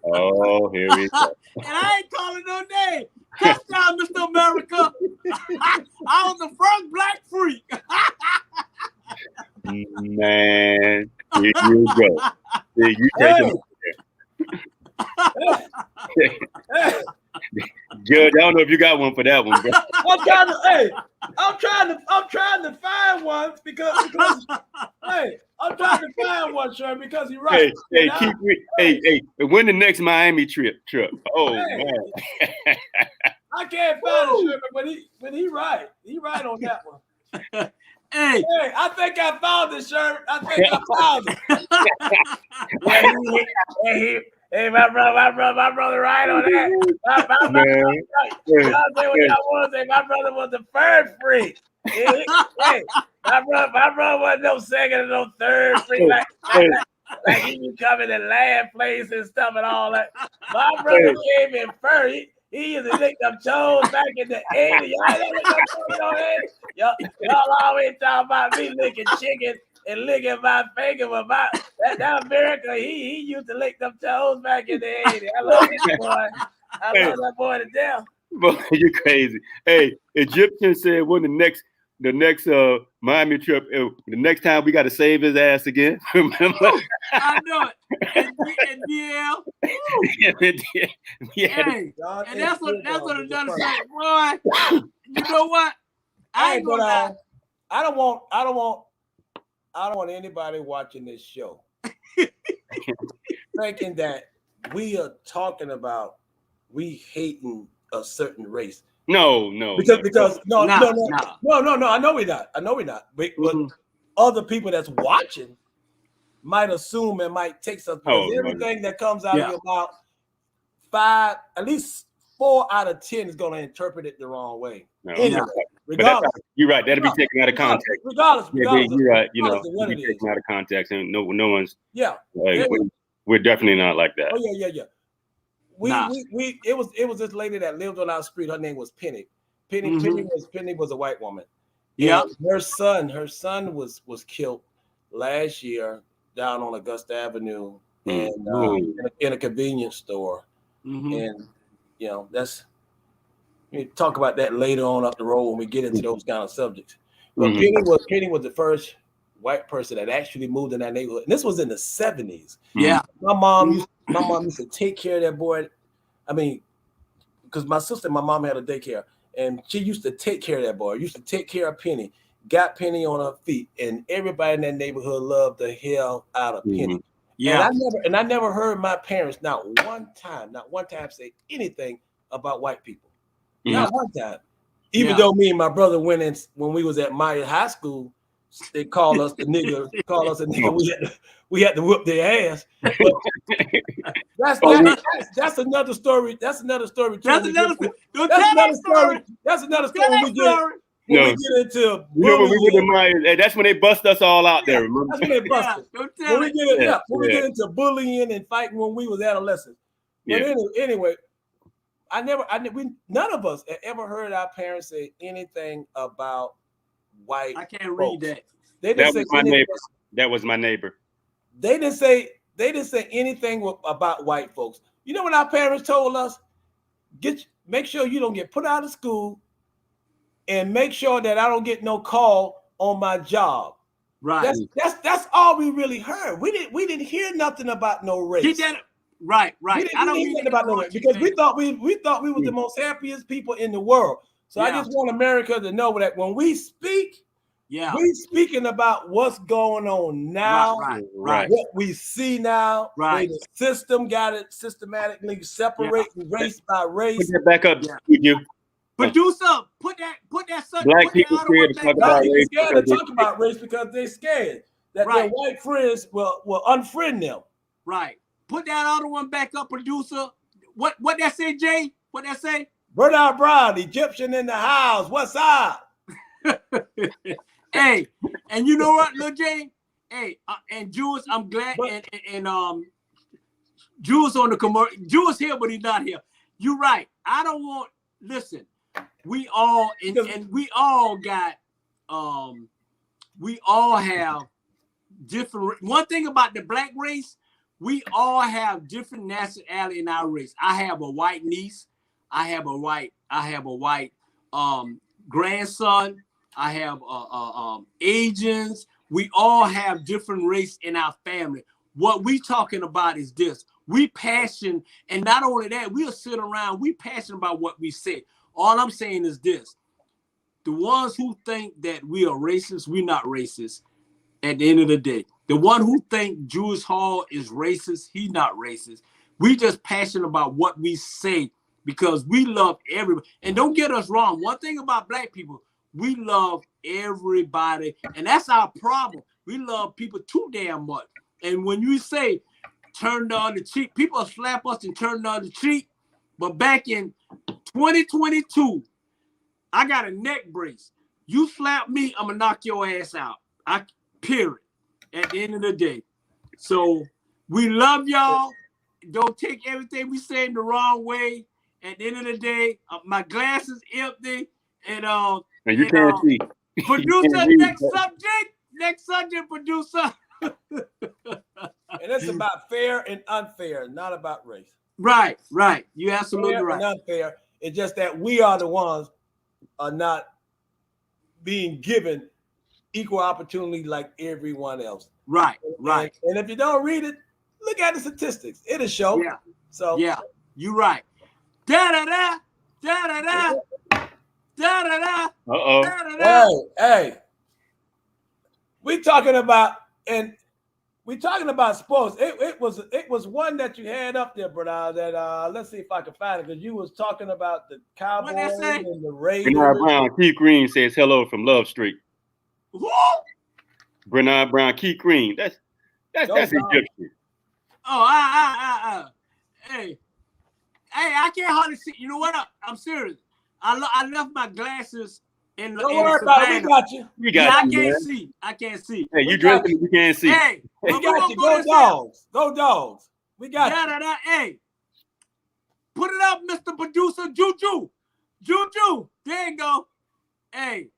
Oh, here we go. And I ain't calling no name. Touchdown, Mr. America. I was the first black freak. Man, here you go. Here you take Hey. Judge, I don't know if you got one for that one, bro. I'm trying to find one because hey, I'm trying to find one, Sherman, because you're right. Hey, when the next Miami trip? Oh man. I can't find it, Sherman, but he right. He right on that one. Hey, I think I found it, Sherman. I think I found it. Hey, my brother, right on that. My brother, my brother was the third freak. Hey, my brother wasn't no second and no third freak like he be coming to land plays and stuff and all that. My brother came in first. He used to lick them toes back in the 80s. Y'all always talk about me licking chicken and licking my finger, but that America, he used to lick them toes back in the 80s. I love that boy. I love that boy to death. Boy, you crazy. Hey, Egyptian said when the next Miami trip, the next time we got to save his ass again. Remember? I know it. And DL. Hey, and that's what another say, boy. You know what? I ain't gonna lie. I don't want anybody watching this show thinking that we are talking about we hating a certain race. No. Because no. I know we're not. But other people that's watching might assume and might take something. Everything that comes out of your mouth, at least 4 out of 10 is going to interpret it the wrong way. No. Anyway, regardless, you're right. That'll be taken out of context. Regardless, you're right. What be taken out of context, and no one's. Yeah. We're definitely not like that. Oh yeah. It was this lady that lived on our street. Her name was Penny. Penny was a white woman. Yeah. Her son was killed last year down on Augusta Avenue and in a convenience store. And that's we talk about that later on up the road when we get into those kind of subjects. But Penny was the first white person that actually moved in that neighborhood. And this was in the 70s. Yeah. My mom used to take care of that boy. I mean, because my sister and my mom had a daycare, and she used to take care of that boy. Used to take care of Penny. Got Penny on her feet, and everybody in that neighborhood loved the hell out of Penny. Yeah. And I never heard my parents not one time say anything about white people. Not one time. Even though me and my brother went in when we was at Maya High School, they called us the nigga. We had to whoop their ass. That's another story. That's another story. That's another story. When we get into when we get to Maya, that's when they bust us all out there. Remember? That's when they bust us. When we get into bullying and fighting when we was adolescents. But anyway, none of us ever heard our parents say anything about white. I can't read that. That was my neighbor. They didn't say anything about white folks. You know what our parents told us? Make sure you don't get put out of school, and make sure that I don't get no call on my job. Right. That's all we really heard. We didn't hear nothing about no race. Right. I don't hear nothing about no race because we thought we were the most happiest people in the world. So I just want America to know that when we speak, we speaking about what's going on now, right. What we see now, right. The system got it systematically separating race by race. Put that back up, you. Producer, put that Black people scared to talk about race. Scared to talk about race because they're scared that their white friends will unfriend them. Right. Put that other one back up, producer. What that say, Jay? What that say? Bernard Brown, Egyptian in the house. What's up? Hey, and you know what, Lil Jay? Hey, and Jules, I'm glad, and Jules on the commercial. Jules here, but he's not here. You're right. I don't want. Listen, we all and we all got. We all have different. One thing about the black race, we all have different nationality in our race. I have a white niece. I have a white grandson. I have Asians. We all have different race in our family. What we talking about is this. We passion, and not only that, we'll sit around, we passionate about what we say. All I'm saying is this. The ones who think that we are racist, we're not racist at the end of the day. The one who think Julius Hall is racist, he's not racist. We just passionate about what we say because we love everybody. And don't get us wrong. One thing about black people, we love everybody. And that's our problem. We love people too damn much. And when you say turn the other cheek, people slap us and turn the other cheek. But back in 2022, I got a neck brace. You slap me, I'm gonna knock your ass out. Period. At the end of the day. So we love y'all. Don't take everything we say in the wrong way. At the end of the day, my glass is empty. And you can't see. Producer, next subject, producer. And it's about fair and unfair, not about race. Right. You're absolutely fair right. And unfair. It's just that we are the ones are not being given equal opportunity like everyone else. Right. And if you don't read it, look at the statistics. It'll show. Yeah. So yeah, you're right. Da da da da da da da da da. Uh-oh. Hey. We talking about sports. It was one that you had up there, brother. That let's see if I can find it because you was talking about the Cowboys and the Raiders. Bernard Brown, Keith Green says hello from Love Street. Who? Bernard Brown, Keith Green. That's Egyptian. Oh, hey, I can't hardly see. You know what? I'm serious. I left my glasses in the. Don't worry about it. We got you. I can't see. Hey, you dressing? You can't see. Hey, we got you. Go Dogs. Go Dogs. We got you. Hey, put it up, Mr. Producer. Juju. There you go. Hey.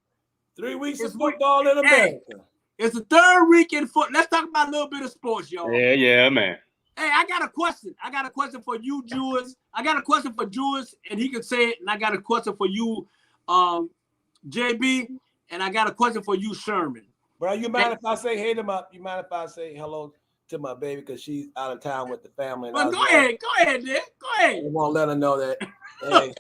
3 weeks of football in America. Hey, it's the third week in foot. Let's talk about a little bit of sports, y'all. Yeah, man. Hey, I got a question. For you, Jules. I got a question for Jules, and he can say it. And I got a question for you, JB, and I got a question for you, Sherman. Bro, you mind if I say hey to my? You mind if I say hello to my baby because she's out of town with the family? Well, go ahead, Nick. Go ahead. I won't let her know that. Hey,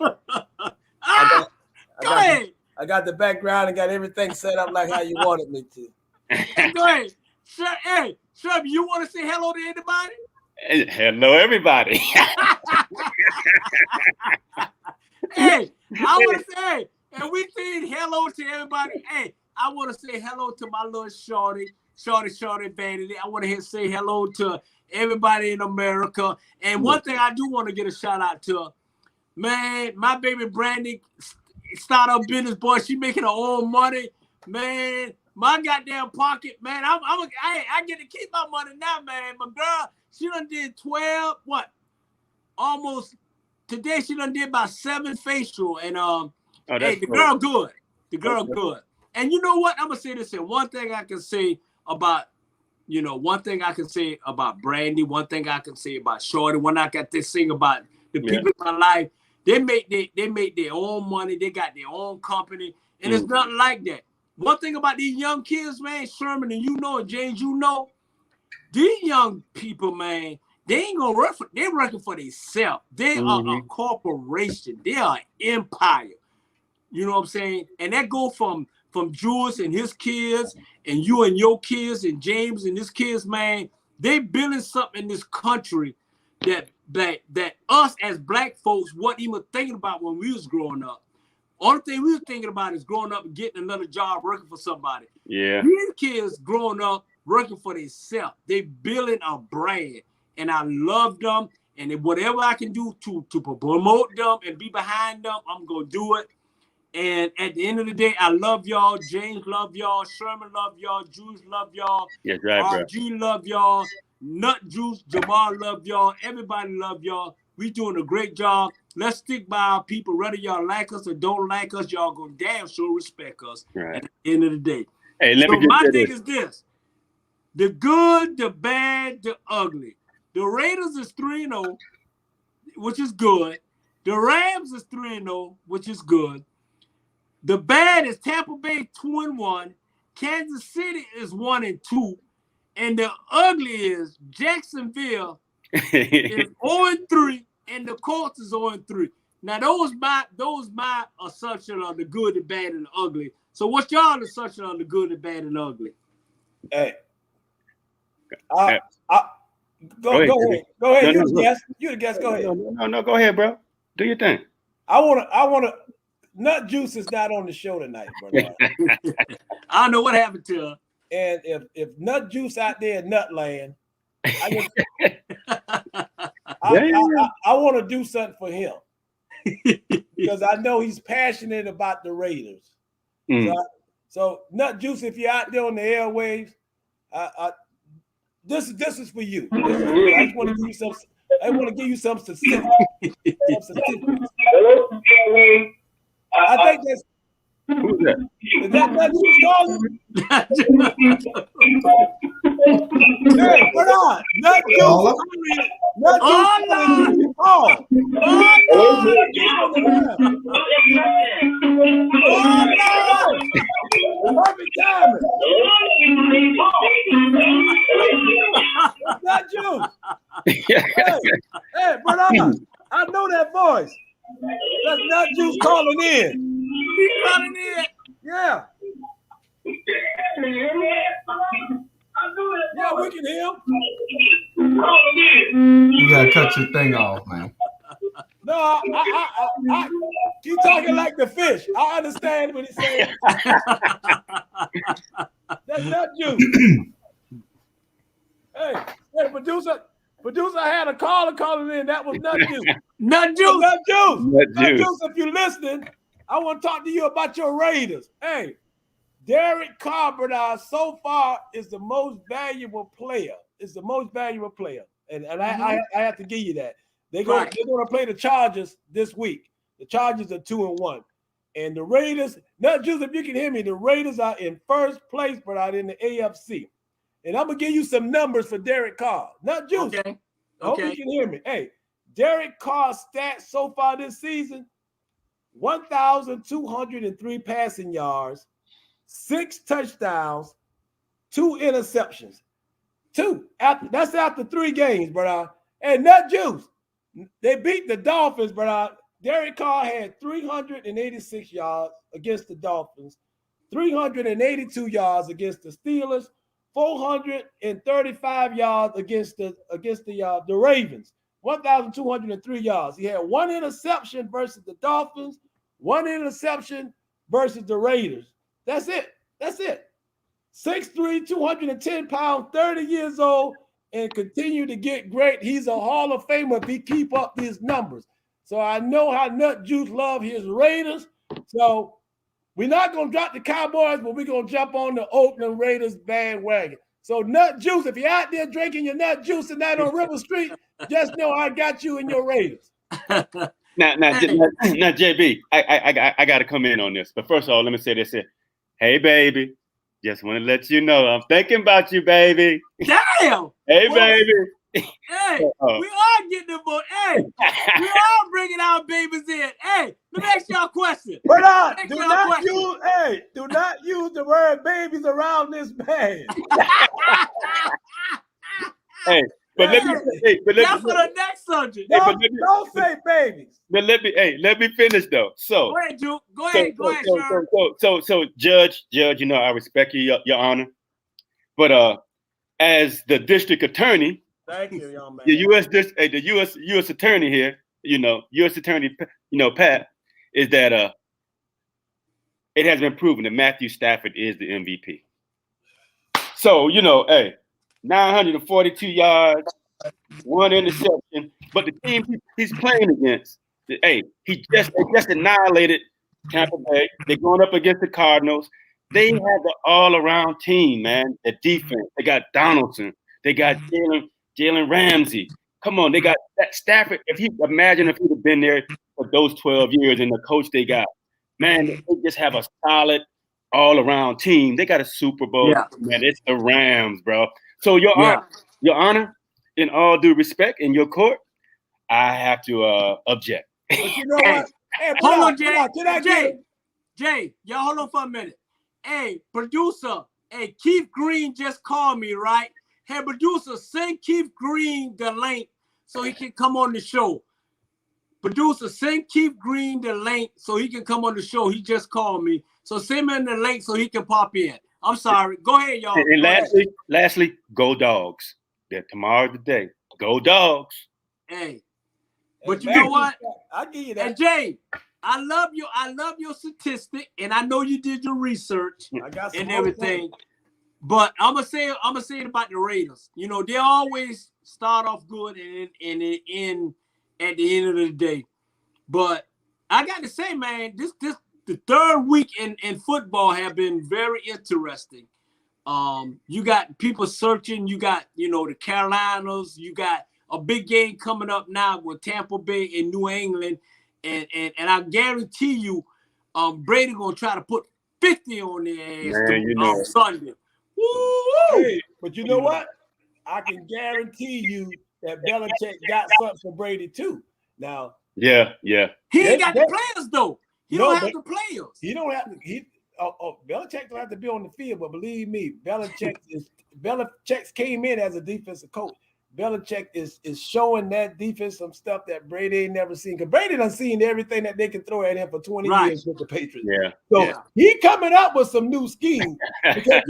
go ahead. I got the background and got everything set up like how you wanted me to. Go ahead. Hey, Sherman, you want to say hello to anybody? Hello, everybody. Hey, I want to say, and we said hello to everybody. Hey, I want to say hello to my little shorty Vanity. I want to say hello to everybody in America. And one thing I do want to get a shout out to, man, my baby Brandy, startup business boy. She making her own money, man. My goddamn pocket, man. I get to keep my money now, man. My girl, she done did 12. Almost today. She done did about 7 facial, and hey, the girl good. The girl good. And you know what? I'm gonna say this here. One thing I can say about Brandy. One thing I can say about Shorty. One I got this thing about the people in my life. They make their own money. They got their own company, and it's nothing like that. One thing about these young kids, man, Sherman, and you know, James, you know, these young people, man, they ain't gonna work for. They're working for themselves. They are a corporation. They are an empire. You know what I'm saying? And that go from Jules and his kids, and you and your kids, and James and his kids, man. They building something in this country that us as black folks wasn't even thinking about when we was growing up. Only thing we was thinking about is growing up and getting another job working for somebody. Yeah. These kids growing up working for themselves. They building a brand, and I love them. And whatever I can do to promote them and be behind them, I'm gonna do it. And at the end of the day, I love y'all. James love y'all. Sherman love y'all. Juice love y'all. Yeah, right, RG love y'all. Nut Juice, Jamal love y'all. Everybody love y'all. We doing a great job. Let's stick by our people. Whether y'all like us or don't like us, y'all gonna damn sure respect us at the end of the day. Hey, let me get my to thing this. is this. The good, the bad, the ugly. The Raiders is 3-0, which is good. The Rams is 3-0, which is good. The bad is Tampa Bay 2-1, Kansas City is 1-2, and the ugly is Jacksonville is 0-3, and the Colts is 0-3. Now those my assumption on the good, the bad, and the ugly. So what's y'all assumption on the good, the bad, and the ugly? Hey, go ahead. Go ahead. You're the guest. You're the guest. Go ahead. No. Go ahead, bro. Do your thing. I wanna. Nut Juice is not on the show tonight, brother. I don't know what happened to her. And if Nut Juice out there in Nutland, I want to do something for him because I know he's passionate about the Raiders. So Nut Juice, if you're out there on the airwaves, this is for you. I just want to give you some. I want to give you some specifics. I think that's. Who's that? Is that Nut Juice calling? Hey, what on? Nut Juice. Nut Juice. Oh, perfect timing. Nut Juice. Hey, brother, I know that voice. That's Nut Juice calling in. He's calling in. Yeah. Yeah, we can hear him. You gotta cut your thing off, man. No, I keep talking like the fish. I understand what he's saying. That's Nut Juice. Hey, producer had a caller calling in. That was Nut Juice. Nut Juice. Nut Juice. Nut Nut Juice. Juice, if you're listening, I want to talk to you about your Raiders. Hey, Derek Carr, so far is the most valuable player. Is the most valuable player, and I have to give you that. They're going to play the Chargers this week. The Chargers are 2-1, and the Raiders. Nut Juice, if you can hear me, the Raiders are in first place, but out in the AFC. And I'm gonna give you some numbers for Derek Carr. Nut Juice. Okay. I hope you can hear me. Hey, Derek Carr's stats so far this season: 1,203 passing yards, 6 touchdowns, 2 interceptions. 2. That's after 3 games, brother. And Nut Juice, they beat the Dolphins, brother. Derek Carr had 386 yards against the Dolphins, 382 yards against the Steelers, 435 yards against the Ravens. 1,203 yards. He had 1 interception versus the Dolphins, 1 interception versus the Raiders. That's it. 6'3", 210 pounds, 30 years old, and continue to get great. He's a Hall of Famer if he keep up these numbers. So I know how Nut Juice love his Raiders. So we're not going to drop the Cowboys, but we're going to jump on the Oakland Raiders bandwagon. So Nut Juice, if you're out there drinking your Nut Juice tonight on River Street, just know I got you and your Raiders. Now, JB, I got to come in on this. But first of all, let me say this here. Hey, baby, just want to let you know I'm thinking about you, baby. Damn. Hey, baby. Hey, we are getting the boy. Hey, we are bringing our babies in. Hey, let me ask y'all a question. Brother, do not use the word babies around this man. Hey, but let me that's for the next subject. Don't say babies. But let me finish though. So go ahead, Juke. Go ahead, Sean. So Judge, you know I respect you, Your Honor. But as the district attorney, thank you, young man. The U.S. attorney here, U.S. attorney, Pat, is that it has been proven that Matthew Stafford is the MVP. So 942 yards, 1 interception, but the team he's playing against, they just annihilated Tampa Bay. They're going up against the Cardinals. They have the all-around team, man. The defense. They got Donaldson. They got Jalen Ramsey. Come on, they got that Stafford. Imagine if he'd have been there for those 12 years and the coach they got. Man, they just have a solid all-around team. They got a Super Bowl. Yeah. Man, it's the Rams, bro. So Your Honor, in all due respect, in your court, I have to object. But you know what? Hey, hold on, Jay. Jay, y'all hold on for a minute. Hey, producer. Hey, Keith Green just called me, right? Hey, producer, send Keith Green the link so he can come on the show. Producer, send Keith Green the link so he can come on the show. He just called me. So send him the link so he can pop in. I'm sorry. Go ahead, y'all. And lastly, go Dogs. That tomorrow's the day. Go Dogs. Hey, but you know what? I give you that. And Jay, I love your statistic, and I know you did your research I got some and more everything. But I'm gonna say it about the Raiders. You know, they always start off good and end at the end of the day. But I got to say, man, the third week in football have been very interesting. You got people searching. You got, the Carolinas. You got a big game coming up now with Tampa Bay and New England. And I guarantee you, Brady gonna try to put 50 on their ass on Sunday. Woo! Hey, but you know what? I can guarantee you that Belichick got something for Brady too. Now, yeah. He ain't got the players though. He don't have the players. He don't have to. Belichick don't have to be on the field, but believe me, Belichick came in as a defensive coach. Belichick is showing that defense some stuff that Brady ain't never seen. Because Brady done seen everything that they can throw at him for 20 years with the Patriots. Yeah. So he coming up with some new schemes. Because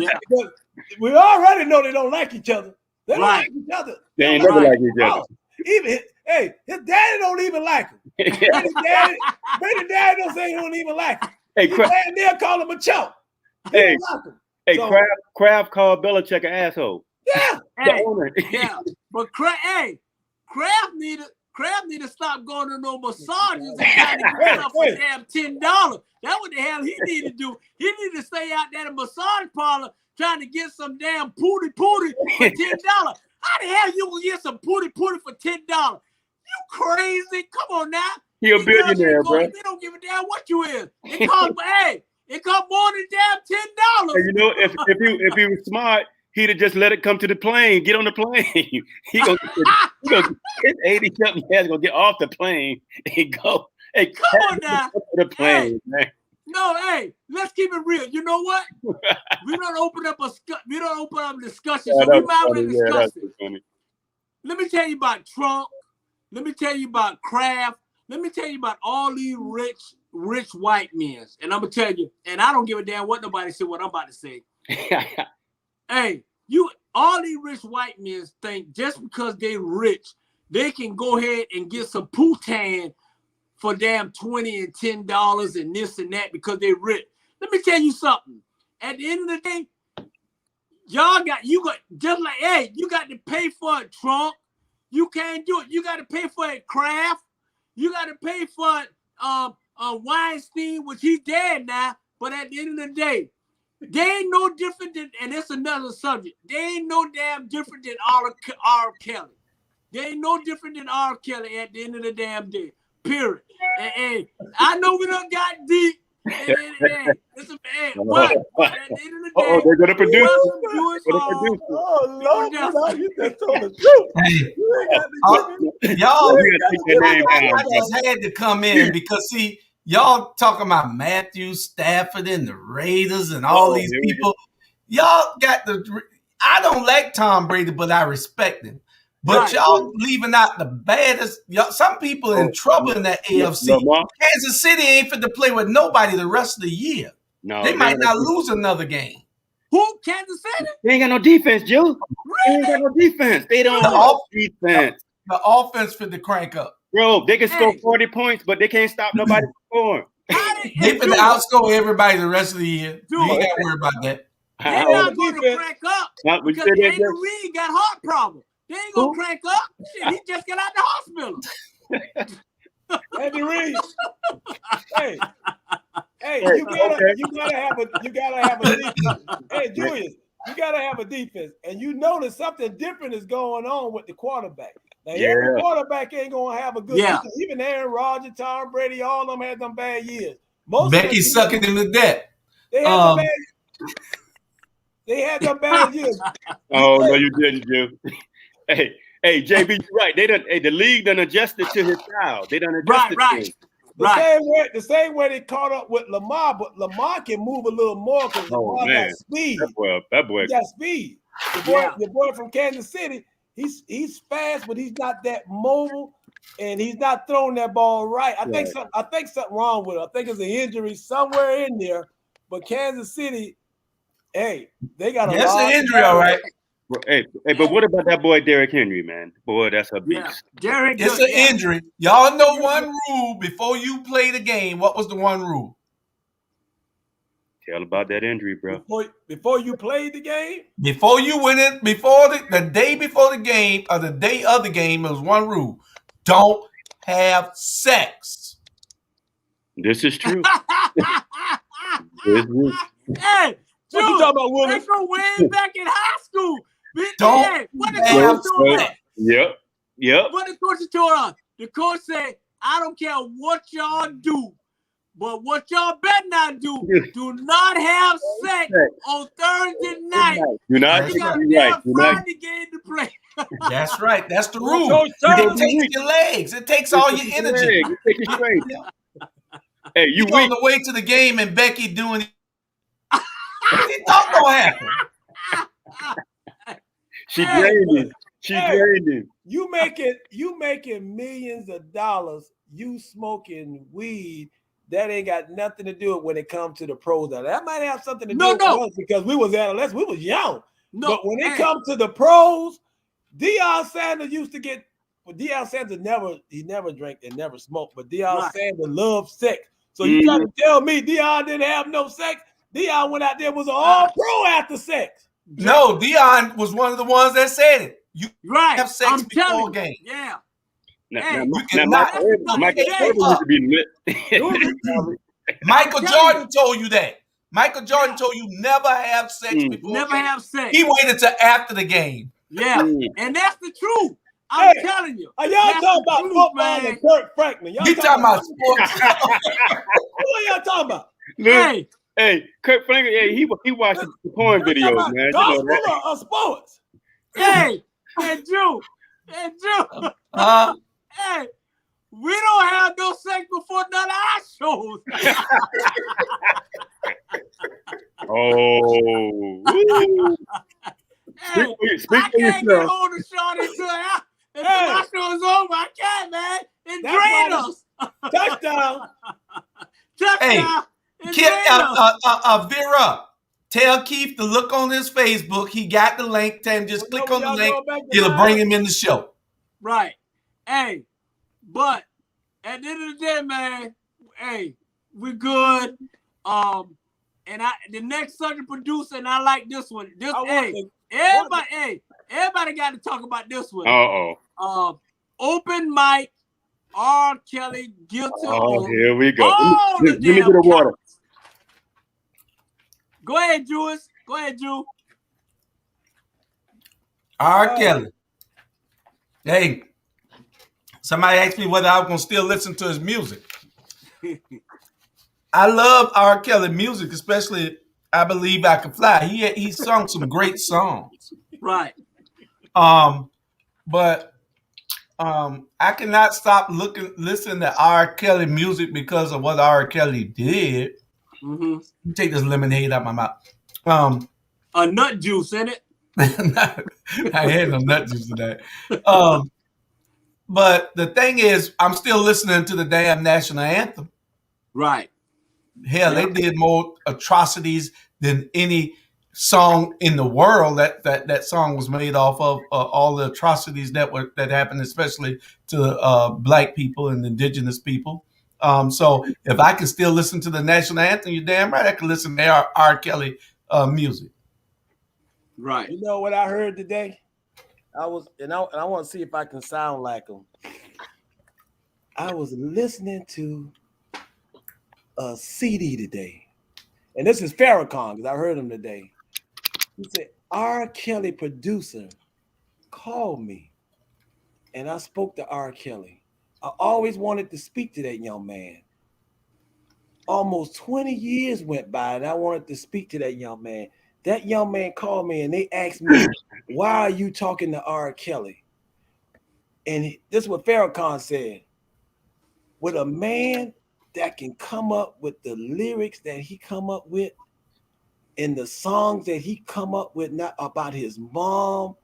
we already know they don't like each other. They don't like each other. They ain't never like each other. Even his daddy don't even like him. Brady daddy don't say he don't even like him. Hey, they'll call him a chump. Hey, Kraft called Belichick an asshole. Yeah. But Kraft need to stop going to no massages and trying to get up for damn $10. That's what the hell he need to do. He need to stay out there in a massage parlor trying to get some damn pooty for $10. How the hell you gonna get some pooty for $10? You crazy? Come on now. He a billionaire, bro. They don't give a damn what you is. It costs more than damn $10. And if he was smart, he'd have just let it come to the plane. Get on the plane. He gonna his 80-something ass gonna get off the plane and go. Hey, come on now. To the plane, man. No, let's keep it real. You know what? We don't open up a discussion. So we might as well discuss it. Let me tell you about Trump. Let me tell you about Kraft. Let me tell you about all these rich white men. And I'm gonna tell you, and I don't give a damn what nobody said what I'm about to say. Hey, all these rich white men think just because they rich, they can go ahead and get some Putin for damn $20 and $10 and this and that because they rich. Let me tell you something. At the end of the day, you got to pay for it, Trump. You can't do it. You got to pay for it, Kraft. You got to pay for it, Weinstein, which he's dead now. But at the end of the day, they ain't no different than, and it's another subject. They ain't no damn different than R. Kelly. They ain't no different than R. Kelly at the end of the damn day. Period. And I know we done got deep. But at the end of the day, they're gonna produce. Oh Lord, you just told the truth. Hey, y'all, I just had to come in because see, y'all talking about Matthew Stafford and the Raiders and all these people. Y'all got I don't like Tom Brady, but I respect him. But y'all leaving out the baddest. Some people in trouble in that AFC. Kansas City ain't fit to play with nobody the rest of the year. No, they might not lose another game. Who? Kansas City? They ain't got no defense, Joe. They ain't got no defense. They don't have defense. The offense fit to crank up. Bro, they can score 40 points, but they can't stop nobody from scoring. They fit to outscore everybody the rest of the year. You ain't got to worry about that. They're not going to crank up because Andy Reid got heart problems. They ain't gonna crank up. Shit, he just got out the hospital. Andy Reid. Hey, you gotta have a defense. Hey, Julius, you gotta have a defense. And you notice something different is going on with the quarterback. Now, every quarterback ain't gonna have a good season. Even Aaron Rodgers, Tom Brady, all of them had them bad years. Becky sucking him to death. They had them bad years. Oh no, you didn't, Joe. Hey, JB, you're right. The league done adjusted to his style. They done adjusted to him. The same way they caught up with Lamar, but Lamar can move a little more because Lamar got speed. That boy he got speed. The boy from Kansas City, he's fast, but he's not that mobile, and he's not throwing that ball right. I think something wrong with him. I think it's an injury somewhere in there. But Kansas City, hey, they got a lot. That's an injury, all right. Hey, but what about that boy Derrick Henry, man? Boy, that's a beast. Yeah. It's an injury. Y'all know one rule before you play the game. What was the one rule? Tell about that injury, bro. Before you played the game? Before you went in, before the day before the game or the day of the game, there was one rule. Don't have sex. This is true. Hey, what you talking about, Willie? They go way back in high school. Don't what the coach told us? Yep. What the coach told us? The coach said, I don't care what y'all do, but what y'all better not do, do not have sex on Thursday night. Do not. You got a Friday game to play. That's right. That's the rule. It takes your legs. It takes all your energy. It takes you straight. Hey, you on the way to the game and Becky doing what you thought gonna happen? She drained him. Drained him. You making millions of dollars. You smoking weed. That ain't got nothing to do with when it comes to the pros. That might have something to do with us because we was adolescents. We was young. No, but when it comes to the pros, Deion Sanders used to get. Well, Deion Sanders never drank and never smoked, but Deion Sanders loved sex. So you trying to tell me Deion didn't have no sex? Deion went out there was an all-pro after sex. No, Deion was one of the ones that said it. You have sex before game. Yeah. Michael Jordan used to be lit. Michael Jordan told you that. Michael Jordan told you never have sex before. Never have sex. He waited till after the game. Yeah, and that's the truth. I'm telling you. Are y'all talking about football and Kirk Franklin? You talking about sports? What are y'all talking about? Hey, Kirk Franklin. Hey, he watched the porn videos, man. Gospel or sports? Hey, Drew. Hey, we don't have no sex before none of our shows. Speak for yourself. I can't get hold of Shawty until my show is over. I can't, man. It drained us. Touchdown. Hey, Vera, tell Keith to look on his Facebook. He got the link. Just click on the link. It'll bring him in the show. Right. Hey, but at the end of the day, man, hey, we're good. And the next subject producer, and I like this one. Everybody got to talk about this one. Open mic, R. Kelly guilty. Oh, here we go. Let me get a water. Go ahead, Jewis. Go ahead, Drew. R. Kelly. Hey, somebody asked me whether I was going to still listen to his music. I love R. Kelly music, especially I Believe I Can Fly. He sung some great songs. Right. But I cannot stop listening to R. Kelly music because of what R. Kelly did. Mm-hmm. Take this lemonade out my mouth. A nut juice in it. I had no nut juice today. But the thing is, I'm still listening to the damn national anthem. Right. Hell, they did more atrocities than any song in the world. That song was made off of all the atrocities that happened, especially to black people and indigenous people. So if I can still listen to the national anthem, you're damn right I can listen to R. Kelly music. Right. You know what I heard today? I want to see if I can sound like him. I was listening to a CD today, and this is Farrakhan because I heard him today. He said, R. Kelly producer called me, and I spoke to R. Kelly. I always wanted to speak to that young man. Almost 20 years went by, and I wanted to speak to that young man. That young man called me, and they asked me, why are you talking to R. Kelly? And this is what Farrakhan said. With a man that can come up with the lyrics that he come up with and the songs that he come up with, not about his mom,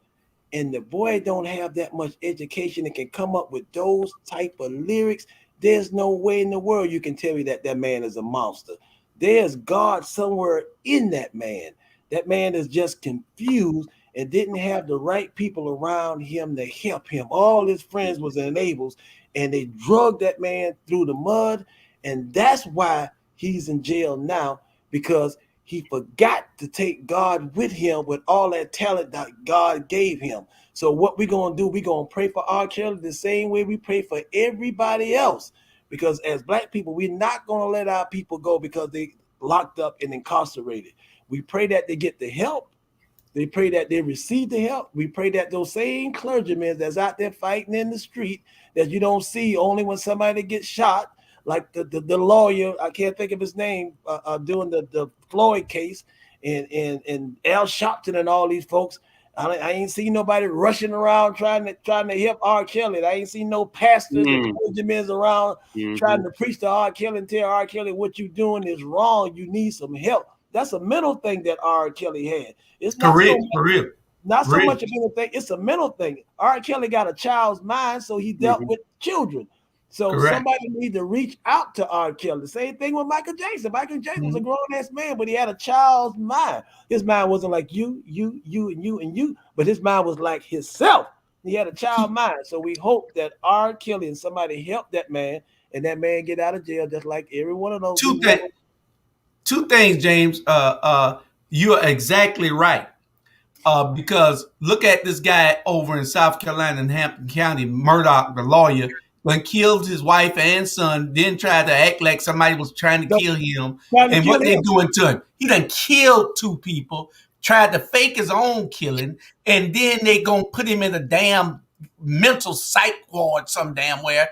and the boy don't have that much education and can come up with those type of lyrics, there's no way in the world you can tell me that that man is a monster. There's God somewhere in that man. That man is just confused and didn't have the right people around him to help him. All his friends was enablers, and they drugged that man through the mud, and that's why he's in jail now, because he forgot to take God with him with all that talent that God gave him. So what we're going to do, we're going to pray for R. Kelly the same way we pray for everybody else. Because as Black people, we're not going to let our people go because they locked up and incarcerated. We pray that they get the help. They pray that they receive the help. We pray that those same clergymen that's out there fighting in the street that you don't see only when somebody gets shot, like the lawyer, I can't think of his name, doing the Floyd case, and Al Sharpton and all these folks. I ain't seen nobody rushing around trying to help R. Kelly. I ain't seen no pastors and clergymen around trying to preach to R. Kelly and tell R. Kelly what you doing is wrong. You need some help. That's a mental thing that R. Kelly had. It's not not so much a mental thing. It's a mental thing. R. Kelly got a child's mind, so he dealt with children. So somebody need to reach out to R. Kelly. The same thing with Michael Jackson. Michael Jackson was a grown-ass man, but he had a child's mind. His mind wasn't like you, and you, but his mind was like himself. He had a child mind. So we hope that R. Kelly and somebody help that man, and that man get out of jail just like every one of those. Two things, James. You're exactly right. Because look at this guy over in South Carolina in Hampton County, Murdoch, the lawyer, when killed his wife and son, then tried to act like somebody was trying to kill him. And what they doing to him? He done killed 2 people, tried to fake his own killing, and then they gonna put him in a damn mental psych ward some damn where.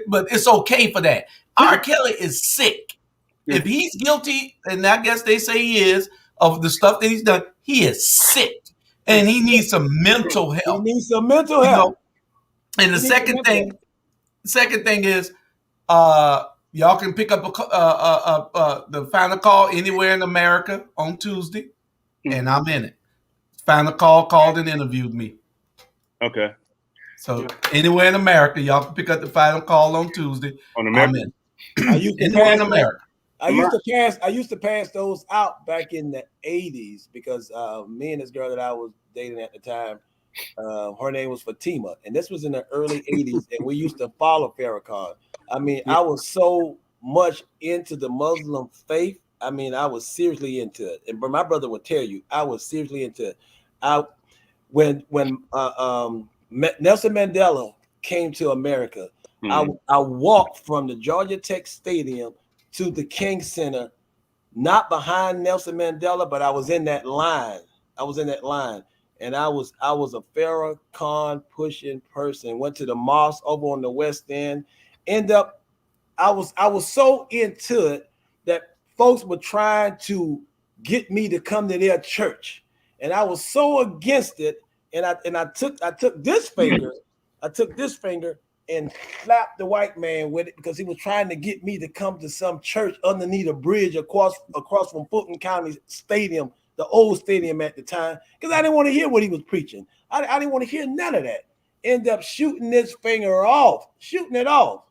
But it's okay for that. R. Kelly is sick. If he's guilty, and I guess they say he is, of the stuff that he's done, he is sick. And he needs some mental help. He needs some mental help. And the second thing is, y'all can pick up the Final Call anywhere in America on Tuesday, and I'm in it. Final Call called and interviewed me. Okay. So anywhere in America, y'all can pick up the Final Call on Tuesday. On America. I'm in. Anywhere in America. I used to pass those out back in the 80s because me and this girl that I was dating at the time, her name was Fatima, and this was in the early 80s, and we used to follow Farrakhan. I mean, I was so much into the Muslim faith. I mean, I was seriously into it. And my brother would tell you, I was seriously into it. When Nelson Mandela came to America, I walked from the Georgia Tech Stadium to the King Center, not behind Nelson Mandela, but I was in that line. And I was a Farrakhan pushing person. Went to the mosque over on the West End. I was so into it that folks were trying to get me to come to their church, and I was so against it. And I took this finger, and slapped the white man with it because he was trying to get me to come to some church underneath a bridge across from Fulton County Stadium, the old stadium at the time, because I didn't want to hear what he was preaching. I didn't want to hear none of that. End up shooting it off.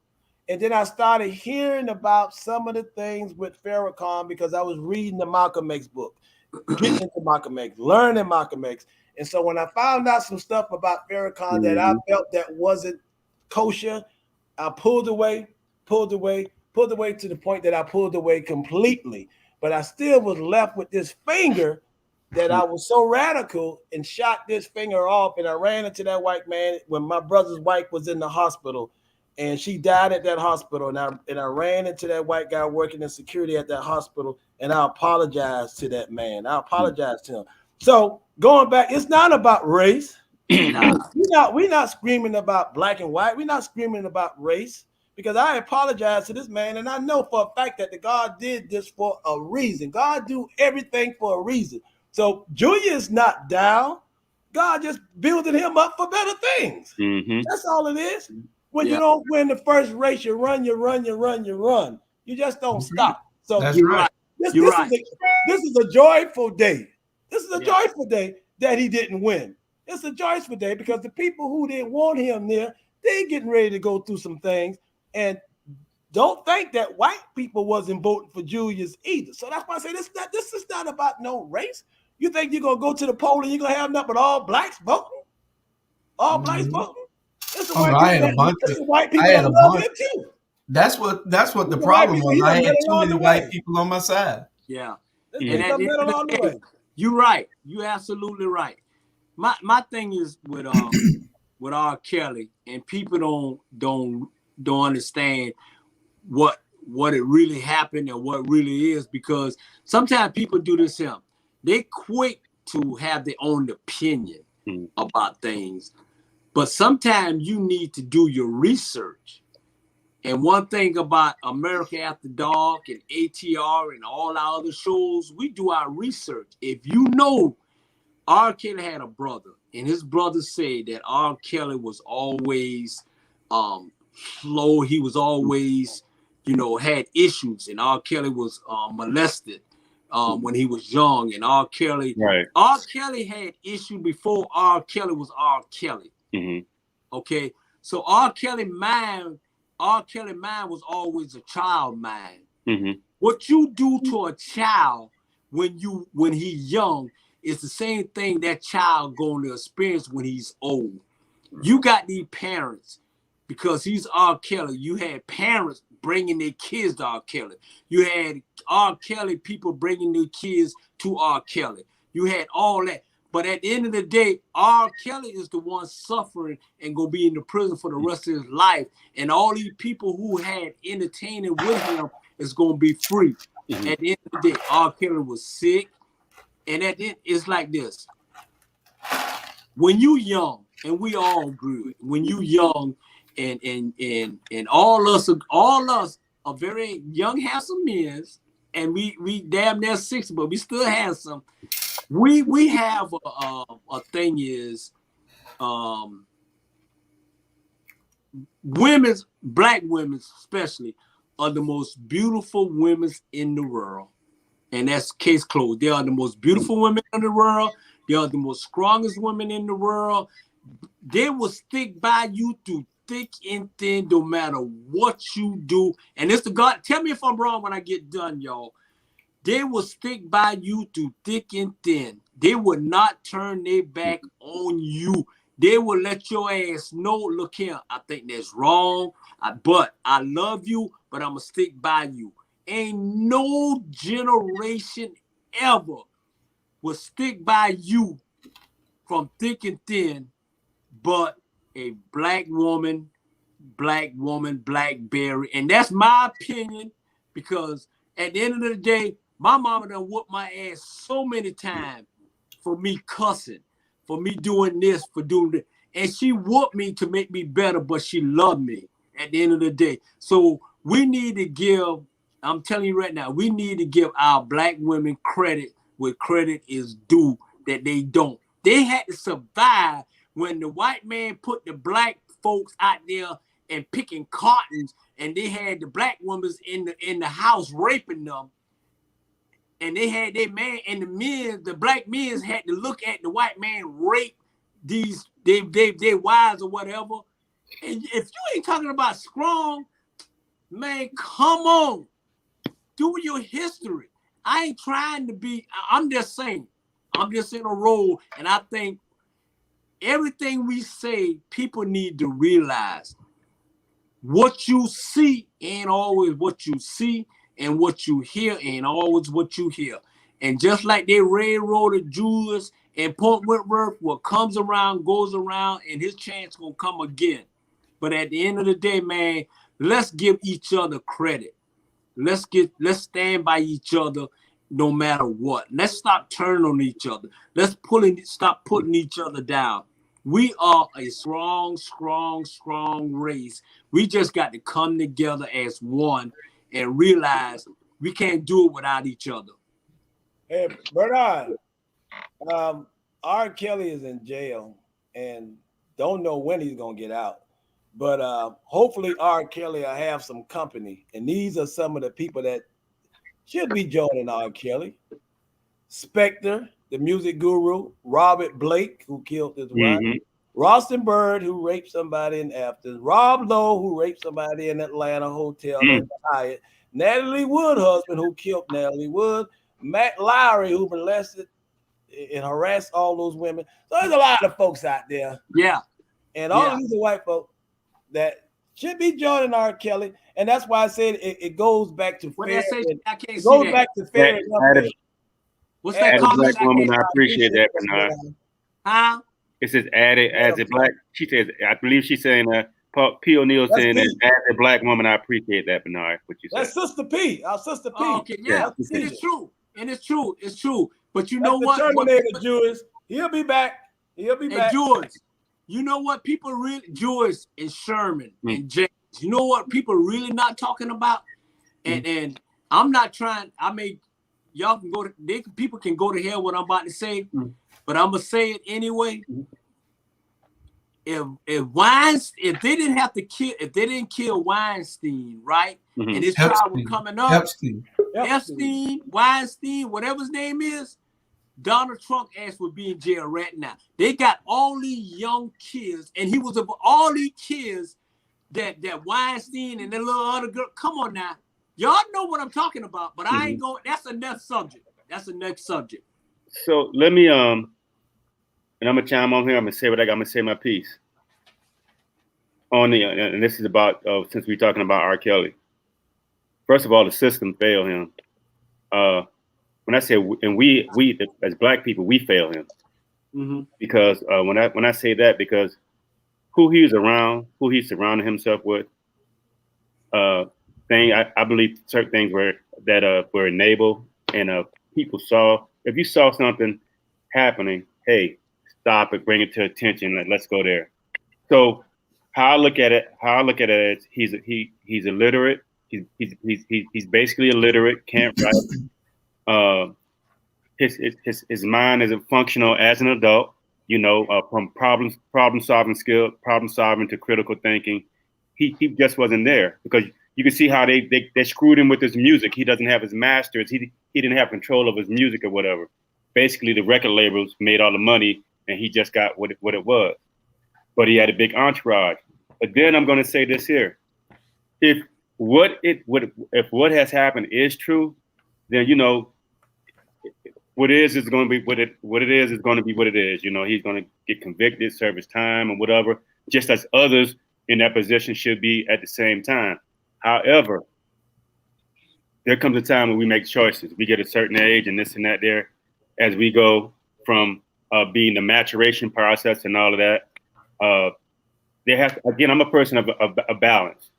And then I started hearing about some of the things with Farrakhan because I was reading the Malcolm X book, getting into Malcolm X, learning Malcolm X. And so when I found out some stuff about Farrakhan that I felt that wasn't kosher, I pulled away to the point that I pulled away completely. But I still was left with this finger that I was so radical and shot this finger off. And I ran into that white man when my brother's wife was in the hospital, and she died at that hospital. And I ran into that white guy working in security at that hospital, and I apologized to that man. I apologized to him. So going back, it's not about race. We're not screaming about black and white. We're not screaming about race, because I apologize to this man, and I know for a fact that the God did this for a reason. God do everything for a reason. So Julia is not down. God just building him up for better things. That's all it is. When you don't win the first race, you run. You just don't stop. So That's You're right. right. this You're is right. this is a joyful day. This is a Yeah. joyful day that he didn't win. It's a joyful day because the people who didn't want him there, they getting ready to go through some things. And don't think that white people wasn't voting for Julius either. So that's why I say this is not about no race. You think you're gonna go to the poll and you're gonna have nothing but all blacks voting? All blacks voting? It's the Oh, no, I had a bunch of. white I people had that a love bunch. him too. That's what the The problem white people, was. he I done had met too along many the white way. people on my side. Yeah. This And nigga at done the met end of along the the day, way. you're right. You're absolutely right. My thing is with R. Kelly, and people don't understand what it really happened and what really is, because sometimes people do this him. They quick to have their own opinion about things, but sometimes you need to do your research. And one thing about America After Dark and ATR and all our other shows, we do our research. If you know R. Kelly had a brother, and his brother said that R. Kelly was always slow. He was always, had issues, and R. Kelly was molested when he was young. And R. Kelly had issue before R. Kelly was R. Kelly. Mm-hmm. Okay, so R. Kelly mind was always a child mind. Mm-hmm. What you do to a child when he's young is the same thing that child going to experience when he's old. You got these parents, because he's R. Kelly. You had parents bringing their kids to R. Kelly. You had R. Kelly people bringing their kids to R. Kelly. You had all that. But at the end of the day, R. Kelly is the one suffering and gonna be in the prison for the rest of his life. And all these people who had entertaining with him is gonna be free. Mm-hmm. At the end of the day, R. Kelly was sick. And at the end, it's like this. When you young, and we all grew, when you young, and all us are very young, handsome men, and we damn near 60, but we still handsome. We have a thing is black women especially are the most beautiful women in the world. And that's case closed. They are the most beautiful women in the world. They are the most strongest women in the world. They will stick by you through thick and thin, no matter what you do. And it's the God. Tell me if I'm wrong when I get done, y'all. They will stick by you through thick and thin. They will not turn their back on you. They will let your ass know, look here, I think that's wrong, but I love you, but I'm going to stick by you. Ain't no generation ever will stick by you from thick and thin, but a black woman, Blackberry. And that's my opinion, because at the end of the day, my mama done whooped my ass so many times for me cussing, for me doing this, for doing that. And she whooped me to make me better, but she loved me at the end of the day. So we need to give, I'm telling you right now, we need to give our black women credit where credit is due that they don't. They had to survive when the white man put the black folks out there and picking cottons, and they had the black women in the house raping them. And they had their man, and the black men had to look at the white man rape these their wives or whatever. And if you ain't talking about strong, man, come on, do your history. I ain't trying to be. I'm just saying. I'm just in a role, and I think everything we say, people need to realize what you see ain't always what you see, and what you hear ain't always what you hear. And just like they railroaded Julius and Point Whitworth, what comes around goes around, and his chance gonna come again. But at the end of the day, man, let's give each other credit. Let's stand by each other no matter what. Let's stop turning on each other. Stop putting each other down. We are a strong race. We just got to come together as one and realize we can't do it without each other. Hey, Bernard, R. Kelly is in jail and don't know when he's gonna get out. But hopefully R. Kelly will have some company. And these are some of the people that should be joining R. Kelly. Spectre, the music guru, Robert Blake, who killed his wife, Ralston Bird, who raped somebody in Afton, Rob Lowe, who raped somebody in Atlanta Hotel and Hyatt, Natalie Wood husband, who killed Natalie Wood, Matt Lowry, who molested and harassed all those women. So there's a lot of folks out there. Yeah. And all of these are white folks that should be joining R. Kelly. And that's why I said it goes back to What fair. I say? I can't It see goes that. back to fair. What's that comment? Black woman, I appreciate that, Bernard. Huh? It says added as a black. She says, I believe she's saying P. O'Neill saying that as a black woman, I appreciate that, Bernard. What you said? That's Sister P. Our Sister P. Oh, okay, yeah, it is true, and it's true. It's true. But you know That's what? Terminator Jewish. He'll be back. He'll be back. George, you know what? People really George and Sherman and James. You know what? People really not talking about. And I'm not trying. I mean, y'all can go to. People can go to hell. What I'm about to say, but I'm gonna say it anyway. If they didn't kill Weinstein, right? And his trial was coming up. Epstein, Weinstein, whatever his name is, Donald Trump ass would be in jail right now. They got all these young kids, and he was of all these kids that Weinstein and that little other girl. Come on now, y'all know what I'm talking about, but I ain't going. That's the next subject. That's the next subject. So let me and I'm gonna chime on here. I'm gonna say what I got. I'm gonna say my piece on the and this is about since we're talking about R. Kelly. First of all, the system failed him. When I say and we as black people, we fail him because when I say that, because who he's around, who he surrounded himself with, I believe certain things were enabled, and people saw. If you saw something happening, hey, stop it, bring it to attention. Let's go there. So how I look at it is he's illiterate. He's basically illiterate. Can't write. His mind isn't functional as an adult. You know, from problem solving to critical thinking. He just wasn't there, because you can see how they screwed him with his music. He doesn't have his masters. He didn't have control of his music or whatever. Basically, the record labels made all the money, and he just got what it was. But he had a big entourage. But then I'm going to say this here: if what has happened is true, then you know what it is going to be what it is going to be what it is. You know, he's going to get convicted, serve his time, and whatever, just as others in that position should be at the same time. However, there comes a time when we make choices. We get a certain age and this and that there, as we go from being the maturation process and all of that. They have to, again, I'm a person of a balance.